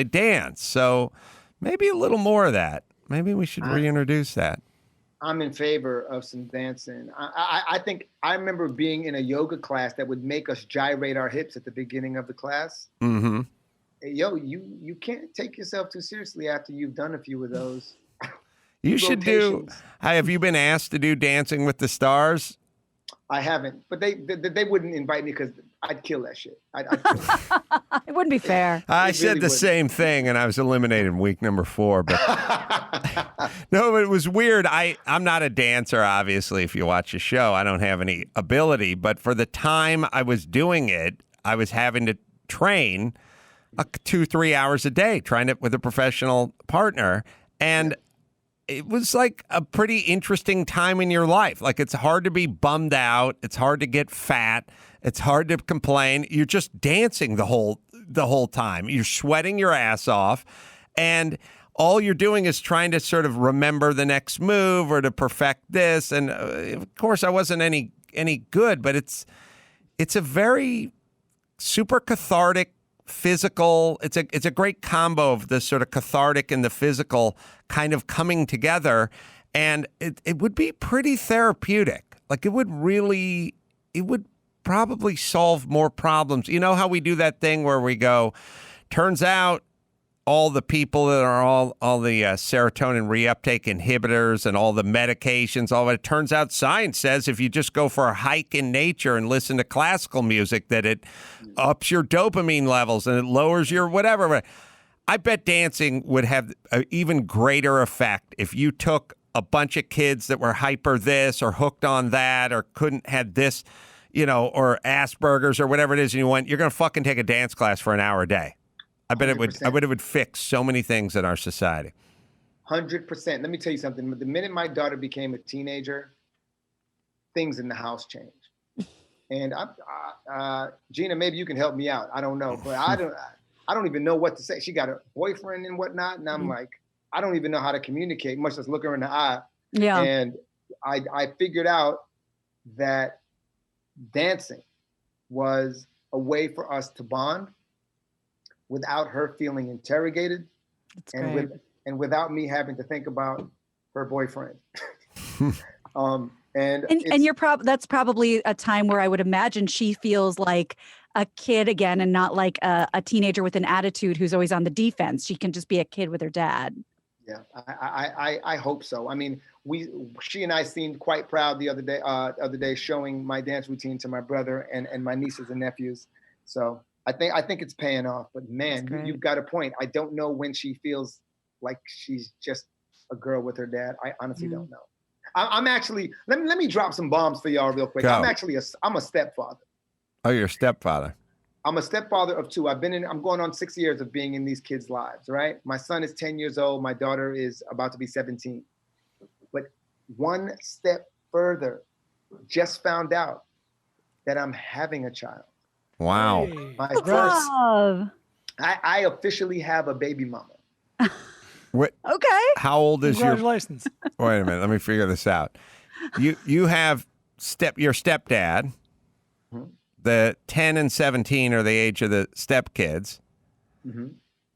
dance. So maybe a little more of that. Maybe we should reintroduce that. I'm in favor of some dancing. I think I remember being in a yoga class that would make us gyrate our hips at the beginning of the class. Mm-hmm. Yo, you can't take yourself too seriously after you've done a few of those. You should do. Have you been asked to do Dancing with the Stars? I haven't, but they wouldn't invite me because I'd kill that shit. It wouldn't be fair. I said the same thing, and I was eliminated in week number 4. But no, it was weird. I'm not a dancer, obviously. If you watch the show, I don't have any ability. But for the time I was doing it, I was having to train 2-3 hours a day, trying it with a professional partner, and it was like a pretty interesting time in your life. Like, it's hard to be bummed out. It's hard to get fat. It's hard to complain. You're just dancing the whole time. You're sweating your ass off, and all you're doing is trying to sort of remember the next move or to perfect this. And of course, I wasn't any good, but it's a very super cathartic, physical. It's a great combo of the sort of cathartic and the physical kind of coming together, and it would be pretty therapeutic. Like, it would probably solve more problems. You know how we do that thing where we go, turns out all the people that are all the serotonin reuptake inhibitors and all the medications, all of it turns out science says if you just go for a hike in nature and listen to classical music, that it ups your dopamine levels and it lowers your whatever. I bet dancing would have an even greater effect if you took a bunch of kids that were hyper this or hooked on that or couldn't had this, or Asperger's or whatever it is, and you went, you're going to fucking take a dance class for an hour a day. I bet 100%. It would fix so many things in our society. 100%. Let me tell you something. The minute my daughter became a teenager, things in the house changed. And Gina, maybe you can help me out. I don't know, but I don't even know what to say. She got a boyfriend and whatnot, and I'm like, I don't even know how to communicate, much less look her in the eye. Yeah. And I figured out that dancing was a way for us to bond without her feeling interrogated, and without me having to think about her boyfriend. That's probably a time where I would imagine she feels like a kid again, and not like a teenager with an attitude who's always on the defense. She can just be a kid with her dad. Yeah, I hope so. I mean, she and I seemed quite proud the other day showing my dance routine to my brother and my nieces and nephews. So I think it's paying off. But man, you've got a point. I don't know when she feels like she's just a girl with her dad. I honestly don't know. I'm actually, let me drop some bombs for y'all real quick. Go. I'm a stepfather. Oh, you're a stepfather. I'm a stepfather of 2. I'm going on 6 years of being in these kids' lives, right? My son is 10 years old. My daughter is about to be 17. But one step further, just found out that I'm having a child. Wow. My first. I officially have a baby mama. What? Okay. How old is Congratulations. Wait a minute. Let me figure this out. You have your stepdad. Mm-hmm. The 10 and 17 are the age of the stepkids. Mm-hmm.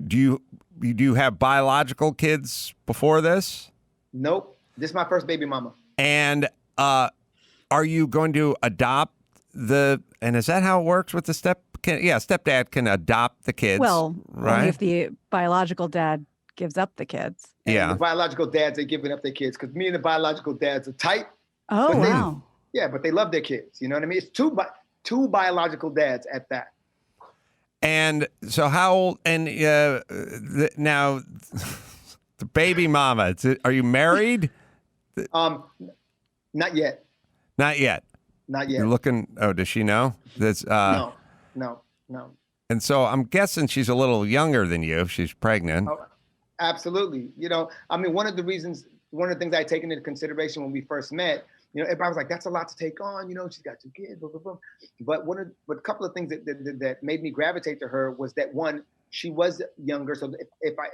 Do you have biological kids before this? Nope. This is my first baby mama. And are you going to adopt and is that how it works with the stepdad can adopt the kids? Well, right? only if the biological dad gives up the kids. And the biological dads are giving up their kids because me and the biological dads are tight. Oh, but wow. But they love their kids. You know what I mean? It's two biological dads at that. And so how old, and now the baby mama, are you married? Not yet. Not yet. Not yet. You're looking, does she know? That's No. And so I'm guessing she's a little younger than you if she's pregnant. Oh, absolutely. You know, I mean, one of the things I take into consideration when we first met, you know, everybody was like, that's a lot to take on. You know, she's got 2 kids, blah, blah, blah. But a couple of things that made me gravitate to her was that, one, she was younger. So if I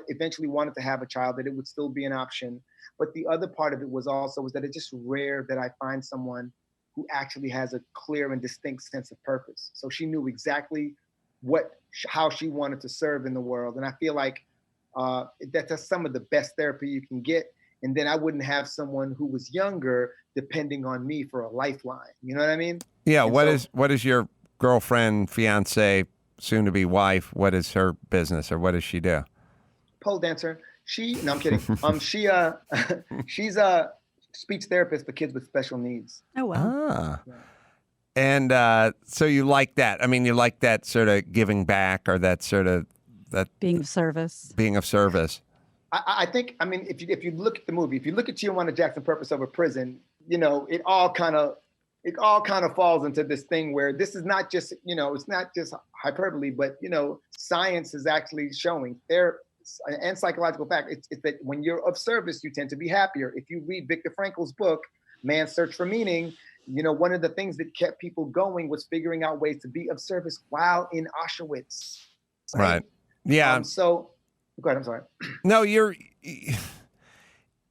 eventually wanted to have a child, that it would still be an option. But the other part of it was that it's just rare that I find someone who actually has a clear and distinct sense of purpose. So she knew exactly how she wanted to serve in the world. And I feel like that's some of the best therapy you can get. And then I wouldn't have someone who was younger depending on me for a lifeline. You know what I mean? Yeah. What is your girlfriend, fiance, soon to be wife? What is her business, or what does she do? Pole dancer. No, I'm kidding. She's a speech therapist for kids with special needs. Oh, wow. Yeah. And so you like that? I mean, you like that sort of giving back, or that sort of being of service. Being of service. I think, I mean, if you look at the movie, if you look at Tijuana Jackson, Purpose Over Prison, you know, it all kind of falls into this thing where this is not just, you know, it's not just hyperbole, but, you know, science is actually showing and psychological fact. It's that when you're of service, you tend to be happier. If you read Viktor Frankl's book, Man's Search for Meaning, you know, one of the things that kept people going was figuring out ways to be of service while in Auschwitz. Right. Yeah. So go ahead. I'm sorry. No, you're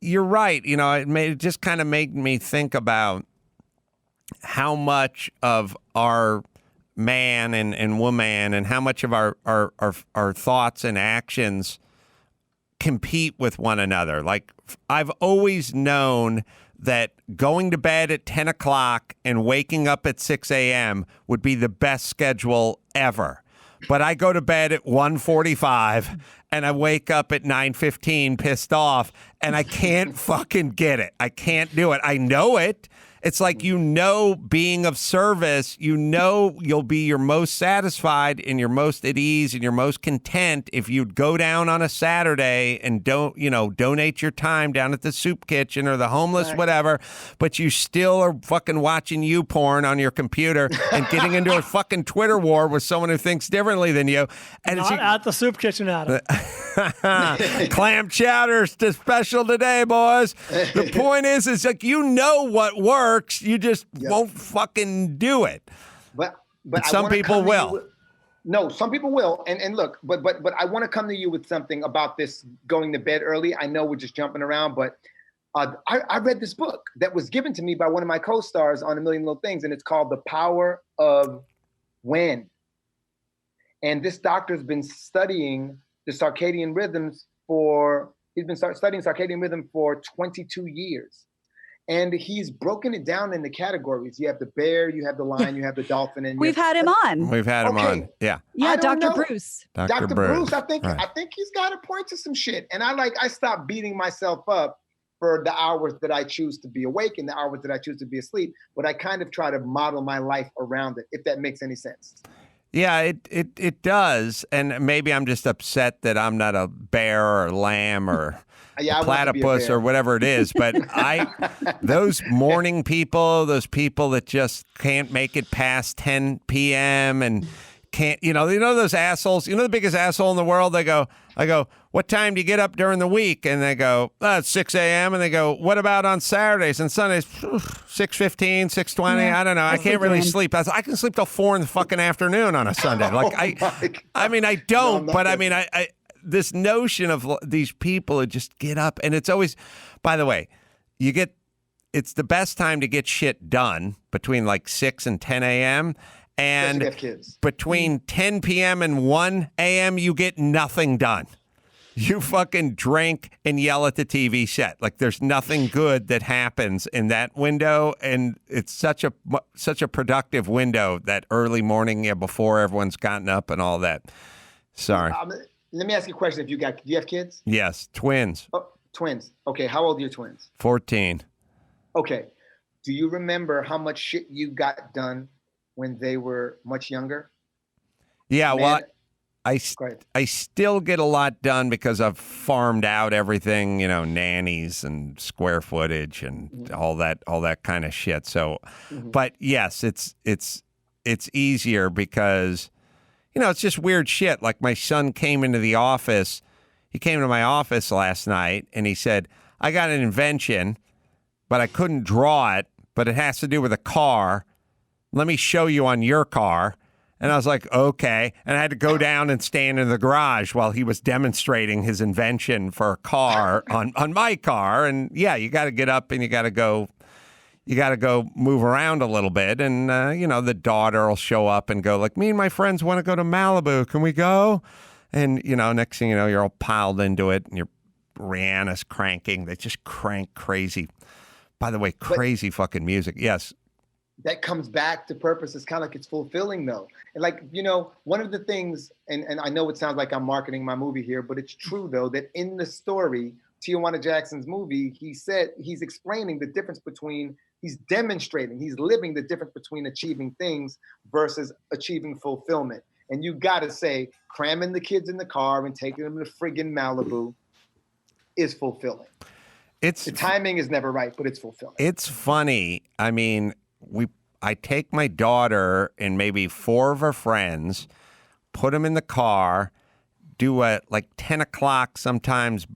right. You know, it just kind of made me think about how much of our man and woman, and how much of our thoughts and actions compete with one another. Like, I've always known that going to bed at 10 o'clock and waking up at 6 a.m. would be the best schedule ever. But I go to bed at 1:45 and I wake up at 9:15 pissed off, and I can't fucking get it. I can't do it. I know it. It's like, you know, being of service, you know, you'll be your most satisfied and your most at ease and your most content if you'd go down on a Saturday and donate your time down at the soup kitchen or the homeless, right, whatever, but you still are fucking watching porn on your computer and getting into a fucking Twitter war with someone who thinks differently than you. And Not at the soup kitchen, Adam. Clam chowder's special today, boys. The point is like, you know what works. You just won't fucking do it. But some people will. No, some people will. And look, but I want to come to you with something about this going to bed early. I know we're just jumping around, but I read this book that was given to me by one of my co-stars on A Million Little Things, and it's called The Power of When. And this doctor's been studying the circadian rhythms he's been studying circadian rhythm for 22 years. And he's broken it down into categories. You have the bear, you have the lion, you have the dolphin. And we've had him on. We've had him on. Yeah. Yeah, Dr. Bruce. Dr. Bruce. I think he's got to point to some shit. And I stopped beating myself up for the hours that I choose to be awake and the hours that I choose to be asleep. But I kind of try to model my life around it, if that makes any sense. Yeah, it does. And maybe I'm just upset that I'm not a bear or a lamb or a platypus or whatever it is. But those morning people, those people that just can't make it past 10 p.m. and can't, you know those assholes, the biggest asshole in the world, I go, what time do you get up during the week? And they go, it's 6 a.m. And they go, what about on Saturdays and Sundays? 6:15, 6:20. Yeah, I don't know. I can't really sleep. I can sleep till 4 in the fucking afternoon on a Sunday. Like I mean, I don't, but I mean, I this notion of these people who just get up, and it's always, by the way, it's the best time to get shit done between like 6 and 10 a.m. And between 10 p.m. and 1 a.m., you get nothing done. You fucking drink and yell at the TV set. Like there's nothing good that happens in that window, and it's such a productive window, that early morning before everyone's gotten up and all that. Sorry. Let me ask you a question. Do you have kids? Yes, twins. Oh, twins. Okay, how old are your twins? 14. Okay. Do you remember how much shit you got done when they were much younger? Yeah, Man, well, I still get a lot done because I've farmed out everything, nannies and square footage and all that kind of shit. So, but yes, it's easier because, it's just weird shit. Like my son came into the office. He came to my office last night and he said, I got an invention, but I couldn't draw it, but it has to do with a car. Let me show you on your car. And I was like, okay. And I had to go down and stand in the garage while he was demonstrating his invention for a car on my car. And yeah, you got to get up and you got to go move around a little bit. And, the daughter will show up and go like, me and my friends want to go to Malibu. Can we go? And, next thing you know, you're all piled into it and Rihanna's cranking. They just crank crazy. By the way, crazy fucking music. Yes. That comes back to purpose. It's kind of like it's fulfilling though. And like, one of the things, and I know it sounds like I'm marketing my movie here, but it's true though, that in the story, Tijuana Jackson's movie, he said, he's explaining the difference between, he's demonstrating, he's living the difference between achieving things versus achieving fulfillment. And you got to say, cramming the kids in the car and taking them to friggin' Malibu is fulfilling. The timing is never right, but it's fulfilling. It's funny. I mean, I take my daughter and maybe 4 of her friends, put them in the car, do a 10 o'clock sometimes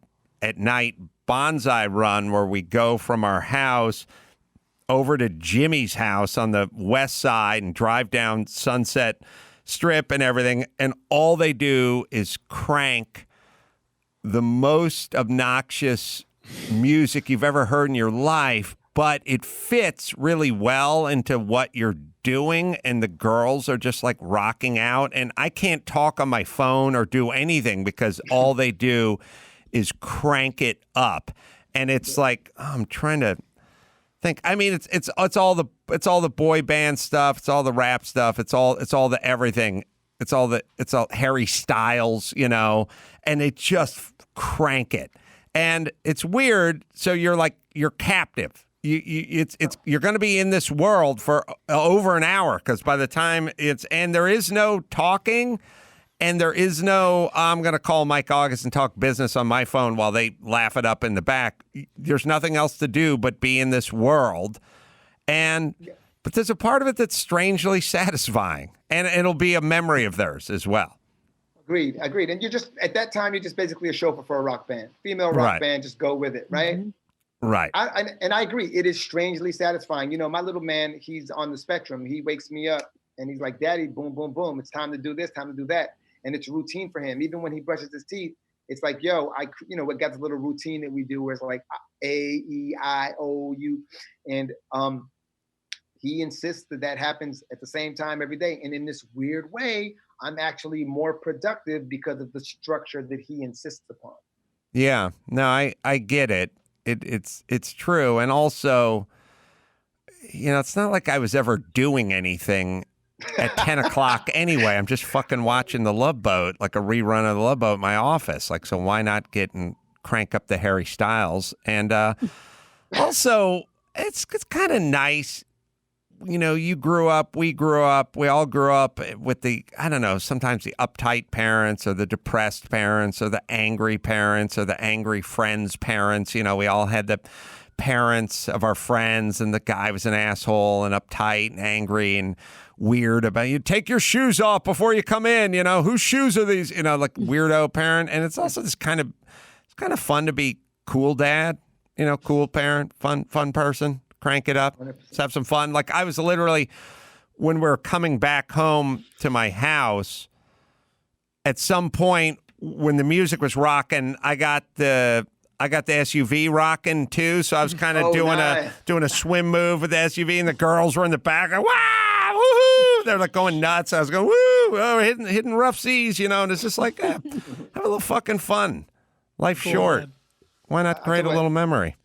at night bonsai run where we go from our house over to Jimmy's house on the west side and drive down Sunset Strip and everything. And all they do is crank the most obnoxious music you've ever heard in your life, but it fits really well into what you're doing, and the girls are just like rocking out, and I can't talk on my phone or do anything because all they do is crank it up. And it's like, I'm trying to think. I mean, it's all the boy band stuff, it's all the rap stuff, it's all the everything. It's all Harry Styles, and they just crank it. And it's weird, so you're captive. You're going to be in this world for over an hour, because by the time and there is no talking, and there is no I'm going to call Mike August and talk business on my phone while they laugh it up in the back. There's nothing else to do but be in this world, but there's a part of it that's strangely satisfying, and it'll be a memory of theirs as well. Agreed. And you're just, at that time, you're just basically a chauffeur for a rock band. Female rock band, just go with it, right? Right. And I agree. It is strangely satisfying. My little man, he's on the spectrum. He wakes me up and he's like, Daddy, boom, boom, boom. It's time to do this, time to do that. And it's routine for him. Even when he brushes his teeth, it's like, yo, we got this little routine that we do where it's like A, E, I, O, U. And he insists that happens at the same time every day. And in this weird way, I'm actually more productive because of the structure that he insists upon. Yeah, no, I get it. It's true. And also, it's not like I was ever doing anything at 10 o'clock anyway. I'm just fucking watching The Love Boat, like a rerun of The Love Boat in my office. Like, so why not get and crank up the Harry Styles? And also, it's kind of nice. You grew up, we all grew up with sometimes the uptight parents or the depressed parents or the angry parents or the angry friends' parents. We all had the parents of our friends, and the guy was an asshole and uptight and angry and weird about you. Take your shoes off before you come in. Whose shoes are these? Like weirdo parent. And it's also it's kind of fun to be cool dad, cool parent, fun person. Crank it up. Let's have some fun. Like I was literally, when we're coming back home to my house, at some point when the music was rocking, I got the SUV rocking too. So I was kind of doing a swim move with the SUV, and the girls were in the back. Wow, woohoo! They're like going nuts. I was going, woo, we're hitting rough seas, and it's just like have a little fucking fun. Life's short. Why not create a little memory?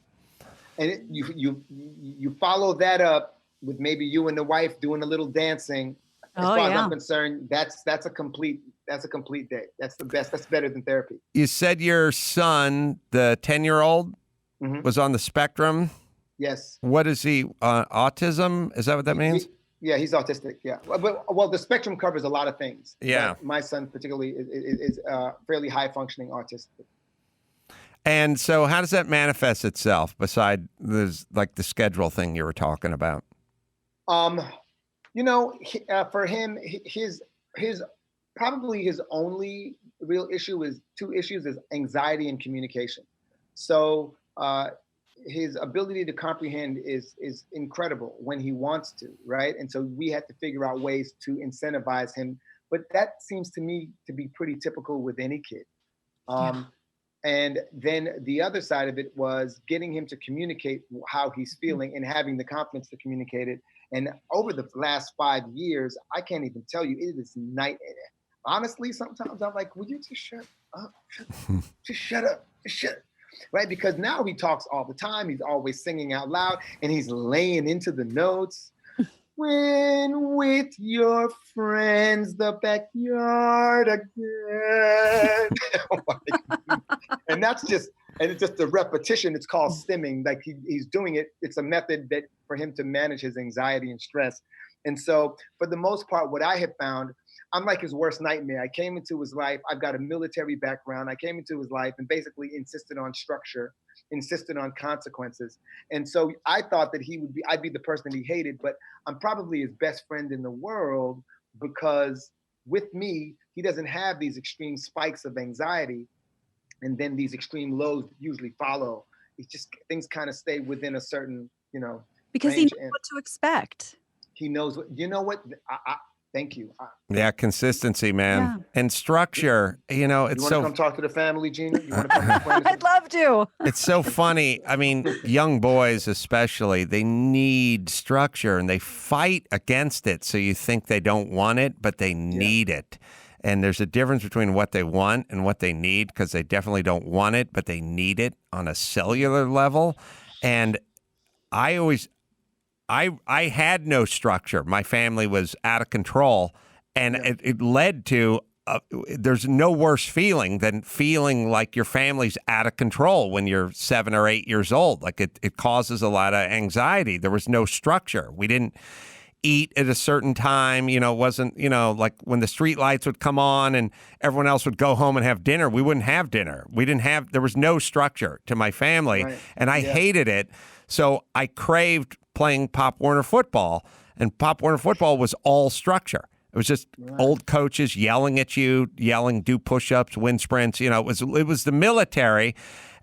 And you follow that up with maybe you and the wife doing a little dancing. As far as I'm concerned, that's a complete day. That's the best. That's better than therapy. You said your son, the 10-year-old, was on the spectrum. Yes. What is he? Autism? Is that what that means? Yeah, he's autistic. Yeah. Well, the spectrum covers a lot of things. Yeah. My son particularly is fairly high functioning autistic. And so how does that manifest itself beside the schedule thing you were talking about? For him, his probably his only real issue is two issues: is anxiety and communication. So his ability to comprehend is incredible when he wants to, right? And so we had to figure out ways to incentivize him. But that seems to me to be pretty typical with any kid. And then the other side of it was getting him to communicate how he's feeling and having the confidence to communicate it. And over the last 5 years, I can't even tell you, it is night. Honestly, sometimes I'm like, will you just shut up? Just shut up. Just shut up. Right? Because now he talks all the time. He's always singing out loud and he's laying into the notes. When with your friends, the backyard again. And it's just the repetition. It's called stimming. Like he's doing it. It's a method that for him to manage his anxiety and stress. And so for the most part, what I have found, I'm like his worst nightmare. I came into his life. I've got a military background. I came into his life and basically insisted on structure, insisted on consequences. And so I thought that I'd be the person he hated, but I'm probably his best friend in the world because with me, he doesn't have these extreme spikes of anxiety. And then these extreme lows usually follow. It's just things kind of stay within a certain, because range. he knows what to expect. He knows what, thank you. Yeah, consistency, man. Yeah. And structure, it's you want to come talk to the family, Gina? You want to come to I'd love to. It's so funny. I mean, young boys especially, they need structure and they fight against it. So you think they don't want it, but they need it. And there's a difference between what they want and what they need because they definitely don't want it, but they need it on a cellular level. And I had no structure. My family was out of control, and it led to there's no worse feeling than feeling like your family's out of control when you're 7 or 8 years old. Like it causes a lot of anxiety. There was no structure. We didn't eat at a certain time. It wasn't, like when the street lights would come on and everyone else would go home and have dinner, we wouldn't have dinner. There was no structure to my family, and I hated it. So I craved playing Pop Warner football, and Pop Warner football was all structure. It was just old coaches yelling at you, do push-ups, wind sprints. It was the military,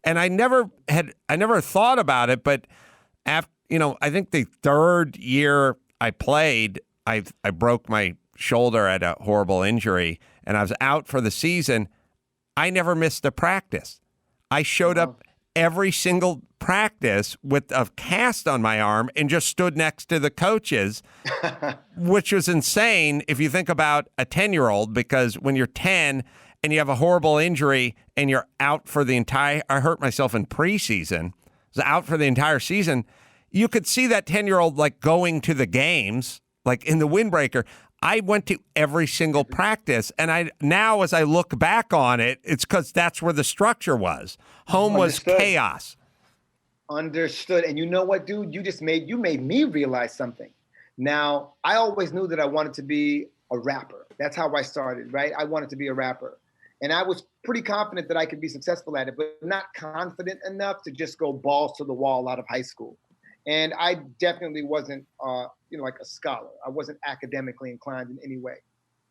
and I never thought about it. But after, I think the third year I played, I broke my shoulder at a horrible injury, and I was out for the season. I never missed a practice. I showed up every single practice with a cast on my arm and just stood next to the coaches, which was insane if you think about a 10-year-old, because when you're 10 and you have a horrible injury and you're out for the entire, I hurt myself in preseason, was out for the entire season, you could see that 10-year-old like going to the games, like in the windbreaker. I went to every single practice, and now as I look back on it, it's because that's where the structure was. Home was chaos. Understood. And you know what, dude? You made me realize something. Now, I always knew that I wanted to be a rapper. That's how I started, right? I wanted to be a rapper. And I was pretty confident that I could be successful at it, but not confident enough to just go balls to the wall out of high school. And I definitely wasn't, like a scholar. I wasn't academically inclined in any way.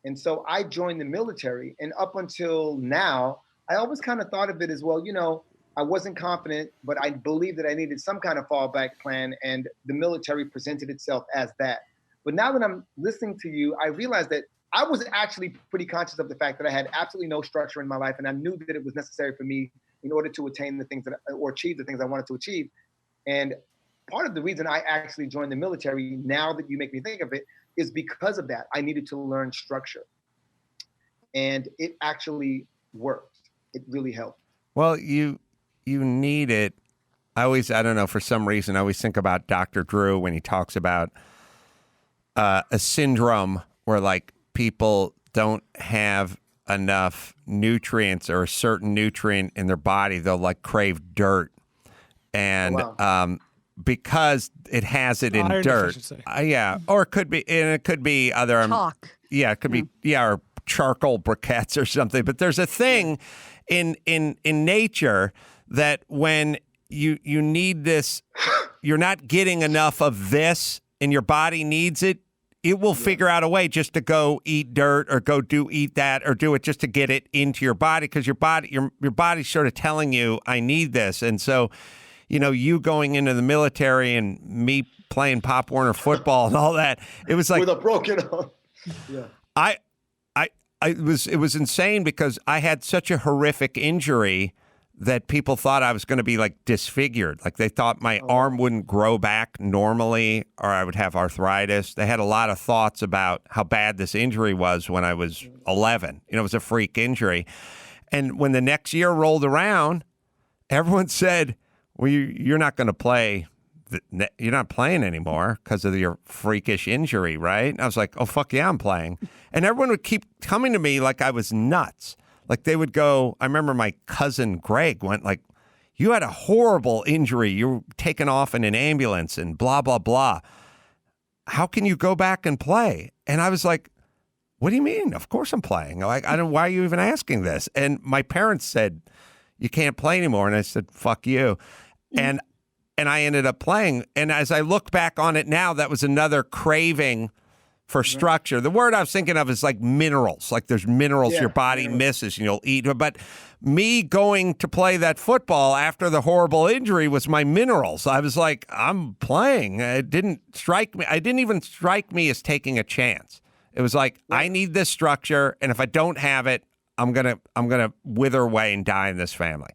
And so I joined the military. And up until now, I always kind of thought of it as, well, I wasn't confident, but I believed that I needed some kind of fallback plan. And the military presented itself as that. But now that I'm listening to you, I realized that I was actually pretty conscious of the fact that I had absolutely no structure in my life. And I knew that it was necessary for me in order to attain the things or achieve the things I wanted to achieve. And part of the reason I actually joined the military, now that you make me think of it, is because of that. I needed to learn structure. And it actually worked. It really helped. Well, you need it. I don't know, for some reason, I always think about Dr. Drew when he talks about a syndrome where like people don't have enough nutrients or a certain nutrient in their body, they'll like crave dirt. And because it has it in Iron dirt. deficiency. Yeah. Or it could be other Chalk. Yeah, it could be or charcoal briquettes or something. But there's a thing in nature that when you need this, you're not getting enough of this and your body needs it, it will figure out a way just to go eat dirt or eat that or do it just to get it into your body, because your body's sort of telling you, I need this. And so, you going into the military and me playing Pop Warner football and all that, it was like with a broken arm. Yeah. It was insane because I had such a horrific injury that people thought I was going to be like disfigured. Like they thought my arm wouldn't grow back normally or I would have arthritis. They had a lot of thoughts about how bad this injury was when I was 11. It was a freak injury. And when the next year rolled around, everyone said, well, you're not going to play. You're not playing anymore because of your freakish injury, right? And I was like, oh, fuck yeah, I'm playing. And everyone would keep coming to me like I was nuts. Like they would go, I remember my cousin Greg went like, you had a horrible injury. You were taken off in an ambulance and blah, blah, blah. How can you go back and play? And I was like, what do you mean? Of course I'm playing. Like, why are you even asking this? And my parents said, you can't play anymore. And I said, fuck you. And I ended up playing. And as I look back on it now, that was another craving for structure. The word I was thinking of is like minerals. Like there's minerals your body misses and you'll eat. But me going to play that football after the horrible injury was my minerals. I was like, I'm playing. It didn't strike me. I didn't even strike me as taking a chance. It was like, I need this structure. And if I don't have it, I'm gonna wither away and die in this family.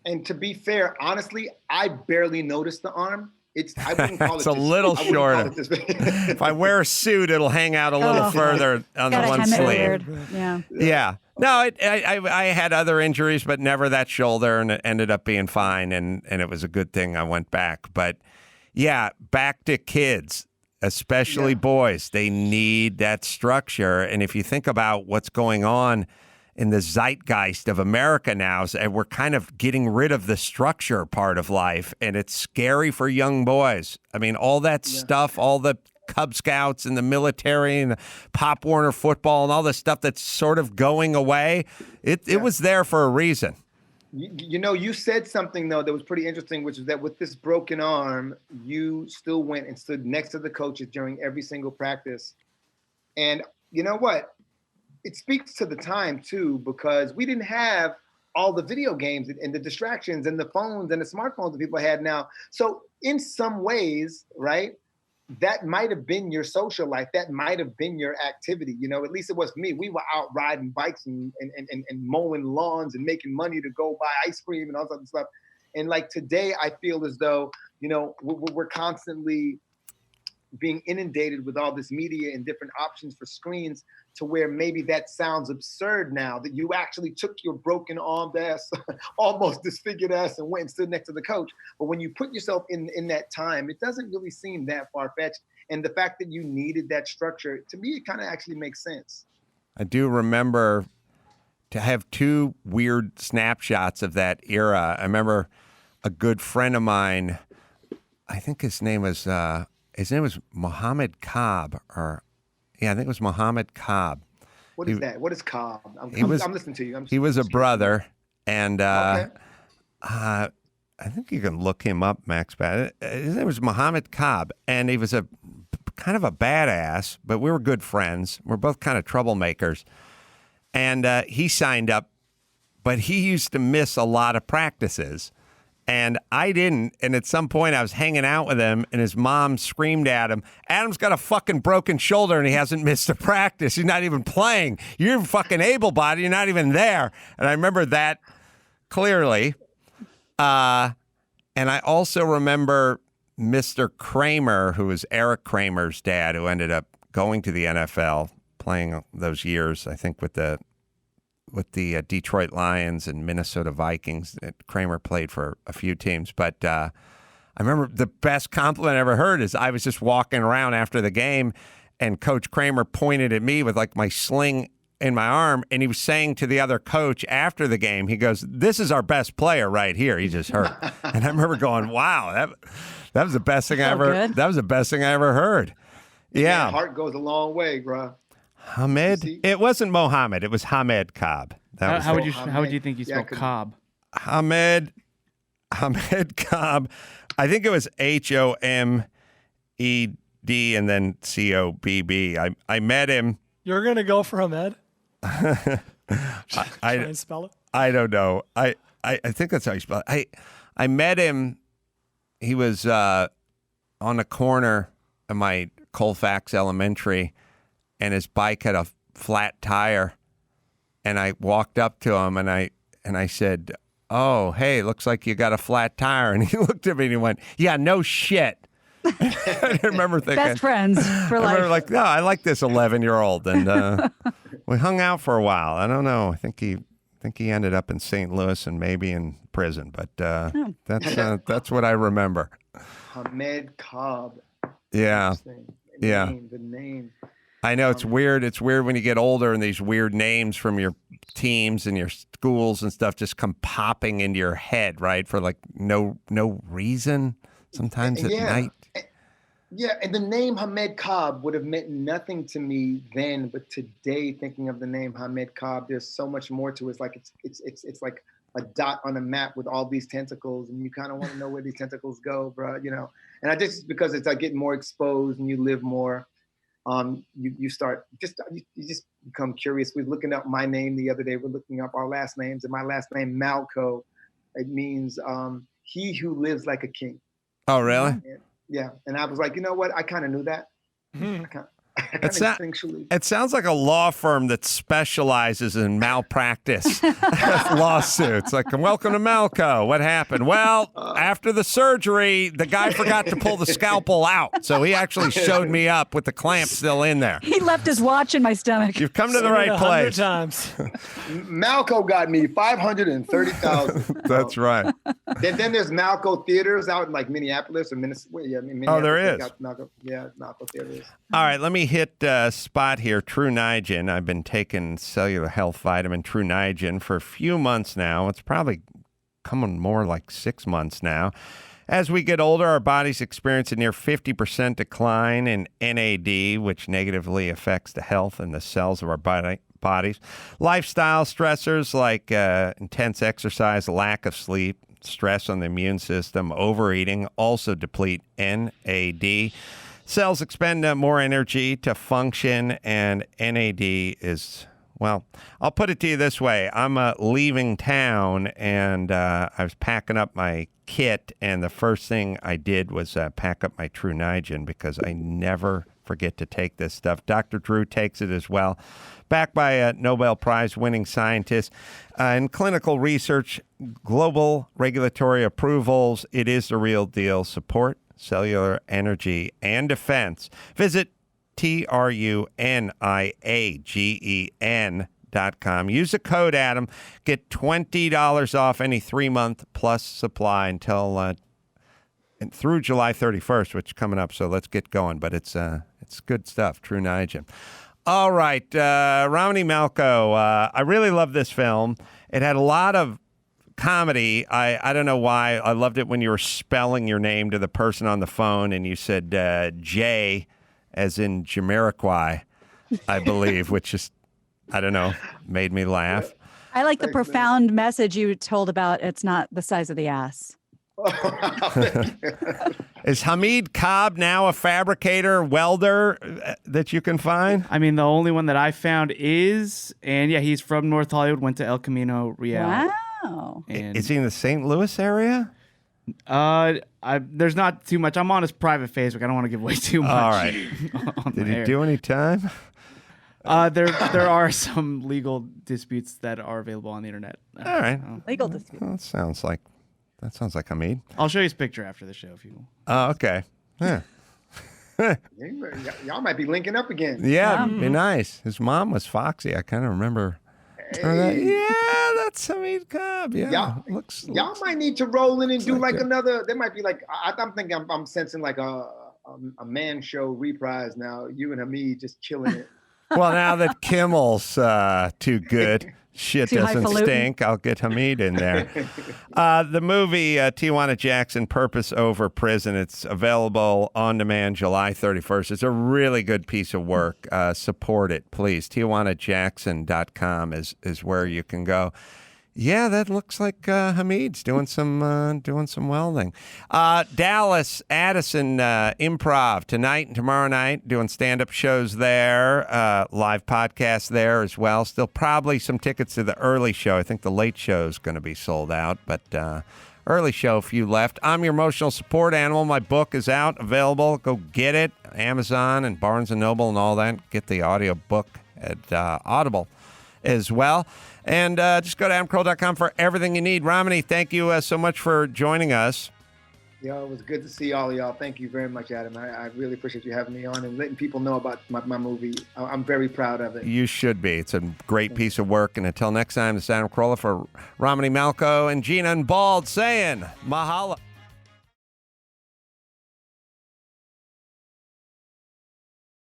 And to be fair, honestly, I barely noticed the arm. I wouldn't call it's it a little shorter. If I wear a suit, it'll hang out a little further on the one sleeve. Yeah. No, I had other injuries, but never that shoulder, and it ended up being fine, and it was a good thing I went back. But yeah, back to kids, especially boys. They need that structure. And if you think about what's going on in the zeitgeist of America now, and we're kind of getting rid of the structure part of life, and it's scary for young boys. I mean, all that stuff, all the Cub Scouts and the military and the Pop Warner football and all this stuff that's sort of going away, it was there for a reason. You said something, though, that was pretty interesting, which is that with this broken arm, you still went and stood next to the coaches during every single practice. And you know what? It speaks to the time, too, because we didn't have all the video games and the distractions and the phones and the smartphones that people had now. So in some ways, right, that might have been your social life. That might have been your activity. At least it was for me. We were out riding bikes and mowing lawns and making money to go buy ice cream and all that stuff. And like today, I feel as though, we're constantly being inundated with all this media and different options for screens, to where maybe that sounds absurd now, that you actually took your broken armed ass, almost disfigured ass, and went and stood next to the coach. But when you put yourself in that time, it doesn't really seem that far-fetched. And the fact that you needed that structure, to me, it kind of actually makes sense. I do remember to have two weird snapshots of that era. I remember a good friend of mine, I think his name was Mohammed Cobb, I think it was Mohammed Cobb. What is that? What is Cobb? I'm listening to you. He was a brother, and I think you can look him up, Max. His name was Mohammed Cobb, and he was a kind of a badass, but we were good friends. We're both kind of troublemakers. And he signed up, but he used to miss a lot of practices. And I didn't. And at some point I was hanging out with him and his mom screamed at him, Adam's got a fucking broken shoulder and he hasn't missed a practice. He's not even playing. You're fucking able-bodied. You're not even there. And I remember that clearly. And I also remember Mr. Kramer, who was Eric Kramer's dad, who ended up going to the NFL, playing those years, I think, with the with the Detroit Lions and Minnesota Vikings. Kramer played for a few teams, but I remember the best compliment I ever heard is I was just walking around after the game, and Coach Kramer pointed at me with like my sling in my arm, and he was saying to the other coach after the game, he goes, "This is our best player right here. He just hurt." And I remember going, "Wow, that was the best thing I ever. Good. That was the best thing I ever heard." Yeah, Man, heart goes a long way, bro. Hamed. It wasn't Mohammed. It was Hamed Cobb. How would you think you spell Cobb? Hamed Cobb. I think it was Homed and then Cobb. I met him. You're gonna go for Hamed? Try and spell it. I don't know. I think that's how you spell it. I met him. He was on the corner of my Colfax Elementary, and his bike had a flat tire. And I walked up to him and I said, "Oh, hey, looks like you got a flat tire." And he looked at me and he went, "Yeah, no shit." I remember thinking, best friends for life. I remember like, no, I like this 11-year-old, and we hung out for a while. I don't know. I think he ended up in St. Louis and maybe in prison, but that's what I remember. Hamed Cobb. Yeah, yeah. The name. I know it's weird. It's weird when you get older and these weird names from your teams and your schools and stuff just come popping into your head, right? For like no reason. Sometimes at night. Yeah, and the name Hamed Cobb would have meant nothing to me then, but today, thinking of the name Hamed Cobb, there's so much more to it. It's like a dot on a map with all these tentacles, and you kind of want to know where these tentacles go, bro. You know, and I just because it's like getting more exposed and you live more, you just become curious. We're looking up my name the other day. We're looking up our last names, and my last name Malco, it means he who lives like a king. Oh, really? Yeah. And I was like, you know what? I kind of knew that. It sounds like a law firm that specializes in malpractice lawsuits. Like, welcome to Malco. What happened? Well, after the surgery, the guy forgot to pull the scalpel out. So he actually showed me up with the clamp still in there. He left his watch in my stomach. You've come to the right place. Times. Malco got me $530,000. That's right. Then there's Malco Theaters out in like Minneapolis or Minnesota. Yeah, oh, there is. Malco Theaters. All right, let me hit spot here. True Niagen. I've been taking cellular health vitamin True Niagen for a few months now. It's probably coming more like 6 months now. As we get older, our bodies experience a near 50% decline in NAD, which negatively affects the health and the cells of our bodies. Lifestyle stressors like intense exercise, lack of sleep, stress on the immune system, overeating also deplete NAD. Cells expend more energy to function, and NAD is, well, I'll put it to you this way. I'm leaving town, and I was packing up my kit, and the first thing I did was pack up my True Niagen because I never forget to take this stuff. Dr. Drew takes it as well. Backed by a Nobel Prize-winning scientist in clinical research, global regulatory approvals. It is the real deal. Support cellular energy and defense. Visit TRUNIAGEN.com. Use the code Adam. Get $20 off any 3-month plus supply until through July 31st, which is coming up. So let's get going. But it's good stuff. True Niagen. All right, Romany Malco. I really love this film. It had a lot of comedy. I don't know why. I loved it when you were spelling your name to the person on the phone and you said J as in Jamiroquai, I believe, which just, I don't know, made me laugh. I like the profound message you told about it's not the size of the ass. Is Hamed Cobb now a fabricator, welder that you can find? I mean, the only one that I found is, and yeah, he's from North Hollywood, went to El Camino Real. Wow. And, is he in the St. Louis area? There's not too much. I'm on his private Facebook. I don't want to give away too much. All right. Did he do any time? There are some legal disputes that are available on the internet. All right. Legal disputes. Well, that sounds like Hamed. I'll show you his picture after the show if you will. Oh, okay. Yeah. Y'all might be linking up again. Yeah, it'd be nice. His mom was foxy. I kind of remember Yeah, that's Hamid Cobb. Yeah, y'all might need to roll in and do like another. There might be like I'm thinking I'm sensing like a man show reprise now. You and Hamid just killing it. Well, now that Kimmel's too good, shit doesn't stink. I'll get Hamid in there. The movie Tijuana Jackson, Purpose Over Prison. It's available on demand July 31st. It's a really good piece of work. Support it, please. TijuanaJackson.com is where you can go. Yeah, that looks like Hamid's doing some welding. Dallas, Addison Improv tonight and tomorrow night, doing stand-up shows there, live podcast there as well. Still probably some tickets to the early show. I think the late show is going to be sold out, but early show, a few left. I'm Your Emotional Support Animal. My book is out, available. Go get it. Amazon and Barnes & Noble and all that. Get the audio book at Audible as well. And just go to adamcarolla.com for everything you need. Romany, thank you so much for joining us. Yo, it was good to see all of y'all. Thank you very much, Adam. I really appreciate you having me on and letting people know about my movie. I'm very proud of it. You should be. It's a great piece of work. And until next time, this is Adam Carolla for Romany, Malco, and Gina and Bald saying mahalo.